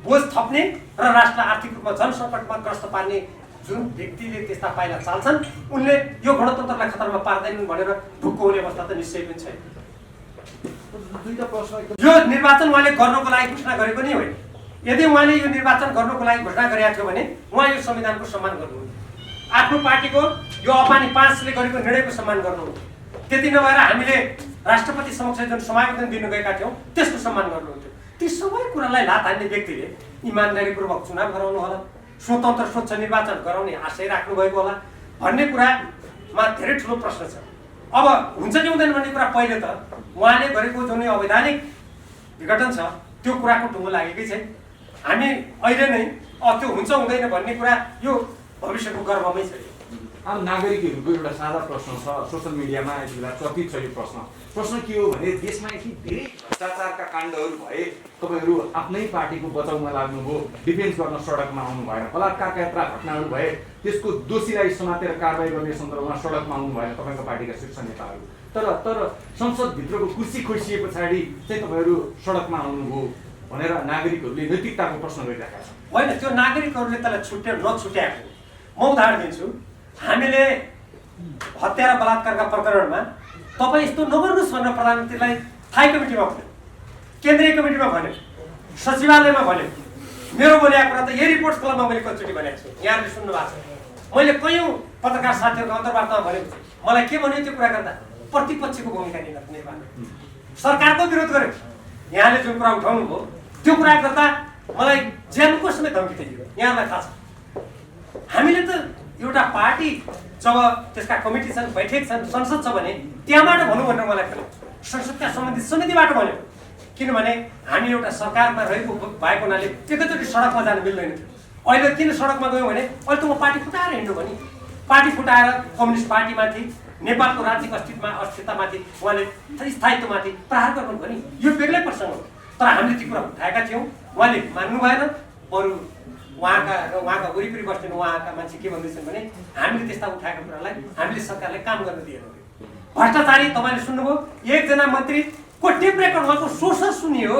[SPEAKER 1] बोझ थप्ने र राष्ट्रलाई आर्थिक रूपमा जनसङ्कटमा ग्रस्त पार्ने जुन व्यक्तिले त्यस्ता पाइला चाल्छन् उनले यो गणतन्त्रलाई खतरामा पार्दैनन् भनेर ढुक्क हुने अवस्था त निश्चय पनि छैन। यो निर्वाचन उहाँले गर्नको लागि घोषणा गरेको नै होइन। यदि उहाँले यो निर्वाचन गर्नको लागि घोषणा गरेका थियो भने उहाँ यो संविधानको सम्मान गर्नुहुन्थ्यो, आफ्नो पार्टीको यो अपानी 5ले गरेको निर्णयको सम्मान गर्नुहुन्थ्यो। त्यति नभएर हामीले राष्ट्रपति समक्ष जुन समावेदन दिनु गएका थियौँ त्यसको सम्मान गर्नुहुन्थ्यो। ती सबै कुरालाई लात हान्ने व्यक्तिले इमानदारीपूर्वक चुनाव गराउनु होला, स्वतन्त्र स्वच्छ निर्वाचन गराउने आशय राख्नुभएको होला भन्ने कुरामा धेरै ठुलो प्रश्न छ। अब हुन्छ कि हुँदैन भन्ने कुरा पहिले त उहाँले गरेको जुन अवैधानिक विघटन छ त्यो कुराको टुङ्गो लागेकै छैन। हामी अहिले नै त्यो हुन्छ हुँदैन भन्ने कुरा यो भविष्यको गर्वमै छ।
[SPEAKER 2] आम नागरिकहरूको एउटा सादा प्रश्न छ, सोसियल मिडियामा यति बेला चर्चित छ यो प्रश्न के हो भने देशमा यति धेरै भ्रष्टाचारका काण्डहरू भए तपाईँहरू आफ्नै पार्टीको बचाउमा लाग्नुभयो, डिफेन्स गर्न सडकमा आउनु भएन, बलात्कारका यत्रा घटनाहरू भए त्यसको दोषीलाई समातेर कारबाही गर्ने सन्दर्भमा सडकमा आउनु भएन तपाईँका पार्टीका शीर्ष नेताहरू। तर संसदभित्रको कुर्सी खोसिए पछाडि चाहिँ तपाईँहरू सडकमा आउनुभयो भनेर नागरिकहरूले नैतिकताको प्रश्न गरिरहेका छन्।
[SPEAKER 1] होइन, त्यो नागरिकहरूले त्यसलाई नछुट्याएको। म उदाहरण दिन्छु। हामीले हत्या र बलात्कारका प्रकरणमा तपाईँ यस्तो नगर्नुहोस् भनेर प्रधानमन्त्रीलाई थाई कमिटीमा भन्यो, केन्द्रीय कमिटीमा भन्यो, सचिवालयमा भन्यो, मेरो बोलेको कुरा त यही रिपोर्ट्स क्लबमा मैले कतिचोटि भनेको छु, यहाँले सुन्नु भएको छ। मैले कयौँ पत्रकार साथीहरूको अन्तर्वार्तामा भनेको छु, मलाई के भन्यो त्यो कुरा गर्दा प्रतिपक्षको भूमिका निर्वाह सरकारको विरोध गर्यो। यहाँले जुन कुरा उठाउनु भयो त्यो कुरा गर्दा मलाई ज्यानको समेत धम्की दियो। यहाँलाई थाहा छ हामीले त एउटा पार्टी जब त्यसका कमिटी छन्, बैठक छन्, संसद छ भने त्यहाँबाट भनौँ भनेर मलाई भन्यो, संसदका सम्बन्धित समितिबाट भन्यो। किनभने हामी एउटा सरकारमा रहेको भएको हुनाले एकैचोटि सडकमा जानु मिल्दैन थियो। अहिले किन सडकमा गयौँ भने अहिले त म पार्टी फुटाएर हिँड्नु भने पार्टी फुटाएर कम्युनिस्ट पार्टीमाथि नेपालको राज्यिक अस्तित्वमाथि उहाँले स्थायित्वमाथि प्रहार गर्नु भने यो बेग्लै प्रसङ्ग हो। तर हामीले ती कुरा उठाएका थियौँ, उहाँले मान्नु भएन। बरु उहाँका वरिपरि बस्ने उहाँका मान्छे के भन्दैछन् भने हामीले त्यस्ता उठाएका कुरालाई हामीले सरकारले काम गर्न दिएन। भ्रष्टाचारी तपाईँले सुन्नुभयो, एकजना मन्त्रीको टेप रेकर्ड उहाँको सोर्स सुनियो।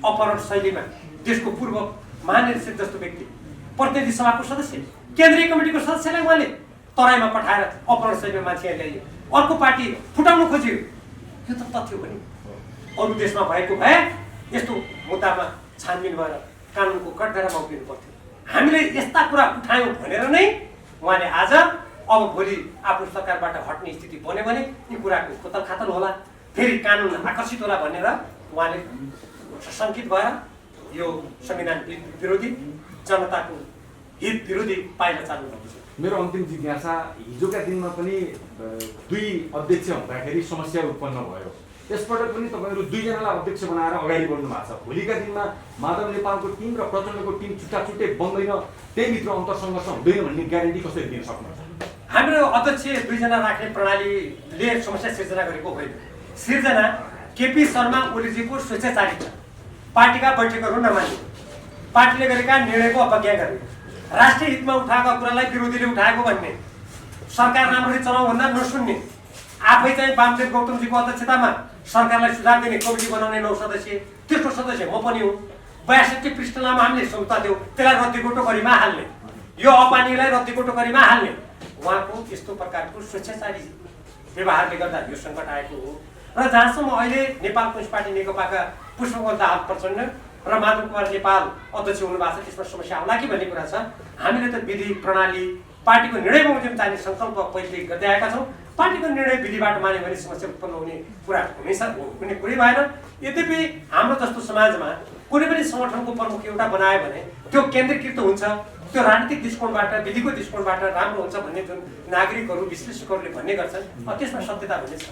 [SPEAKER 1] अपहरण शैलीमा देशको पूर्व महानिर्देशक जस्तो व्यक्ति, प्रतिनिधि सभाको सदस्य, केन्द्रीय कमिटीको सदस्यलाई उहाँले तराईमा पठाएर अपहरण शैलीमा मान्छे ल्याइयो। अर्को पार्टी फुटाउनु खोज्यो। यो त तथ्य हो नि। अरू देशमा भएको भए यस्तो मुद्दामा छानबिन भएर कानुनको कठघरामा उभिनु पर्थ्यो। हामीले यस्ता कुरा उठायौँ भनेर नै उहाँले आज अब भोलि आफ्नो सरकारबाट हट्ने स्थिति बन्यो भने यी कुराको खोतल खातल होला, फेरि कानुन आकर्षित होला भनेर उहाँले सशङ्कित भएर यो संविधान विरोधी, जनताको हित विरोधी पाइला चालु गर्दैछ।
[SPEAKER 2] मेरो अन्तिम जिज्ञासा, हिजोका दिनमा पनि दुई अध्यक्ष हुँदाखेरि समस्या उत्पन्न भयो। यसपटक पनि तपाईँहरू दुईजनालाई अध्यक्ष बनाएर अगाडि बढ्नु भएको छ। भोलिका दिनमा माधव नेपालको टिम र प्रचण्डको टिम छुट्टा छुट्टै बन्दैन, त्यहीभित्र अन्तरसङ्घर्ष हुँदैन भन्ने ग्यारेन्टी कसरी दिन सक्नुहुन्छ?
[SPEAKER 1] हाम्रो अध्यक्ष दुईजना राख्ने प्रणालीले समस्या सिर्जना गरेको होइन। सिर्जना केपी शर्मा ओलीजीको स्वेच्छाचारिता, पार्टीका बैठकहरू नमान्ने, पार्टीले गरेका निर्णयको अवज्ञा गर्ने, राष्ट्रिय हितमा उठाएका कुरालाई विरोधीले उठाएको भन्ने, सरकार राम्ररी चलाऊ भन्दा नसुन्ने, आफै चाहिँ वामदेव गौतमजीको अध्यक्षतामा सरकारलाई सुधार दिने कमिटी बनाउने 9 सदस्य, तेस्रो सदस्य म पनि हुँ। 62 पृष्ठ लामो हामीले संस्था दियौँ, त्यसलाई रद्दीको टोकरीमा हाल्ने, यो अपानीलाई रद्दीको टोकरीमा हाल्ने। उहाँको यस्तो प्रकारको स्वेच्छाचारी व्यवहारले गर्दा यो सङ्कट आएको हो। र जहाँसम्म अहिले नेपाल कम्युनिस्ट पार्टी नेकपाका पुष्पकमल दाहाल प्रचण्ड र माधव कुमार नेपाल अध्यक्ष हुनुभएको छ, त्यसमा समस्या होला कि भन्ने कुरा छ। हामीले त विधि प्रणाली पार्टीको निर्णय बमोजिम चाहिने सङ्कल्प पहिले गर्दै आएका छौँ। पार्टीको निर्णय विधिबाट मान्यो भने समस्या उत्पन्न हुने कुरा हुने कुरै भएन। यद्यपि हाम्रो जस्तो समाजमा कुनै पनि सङ्गठनको प्रमुख एउटा बनायो भने त्यो केन्द्रीकृत हुन्छ, त्यो राजनीतिक दृष्टिकोणबाट, विधिको दृष्टिकोणबाट राम्रो हुन्छ भन्ने जुन नागरिकहरू, विश्लेषकहरूले भन्ने गर्छन्, त्यसमा सत्यता भन्ने छ।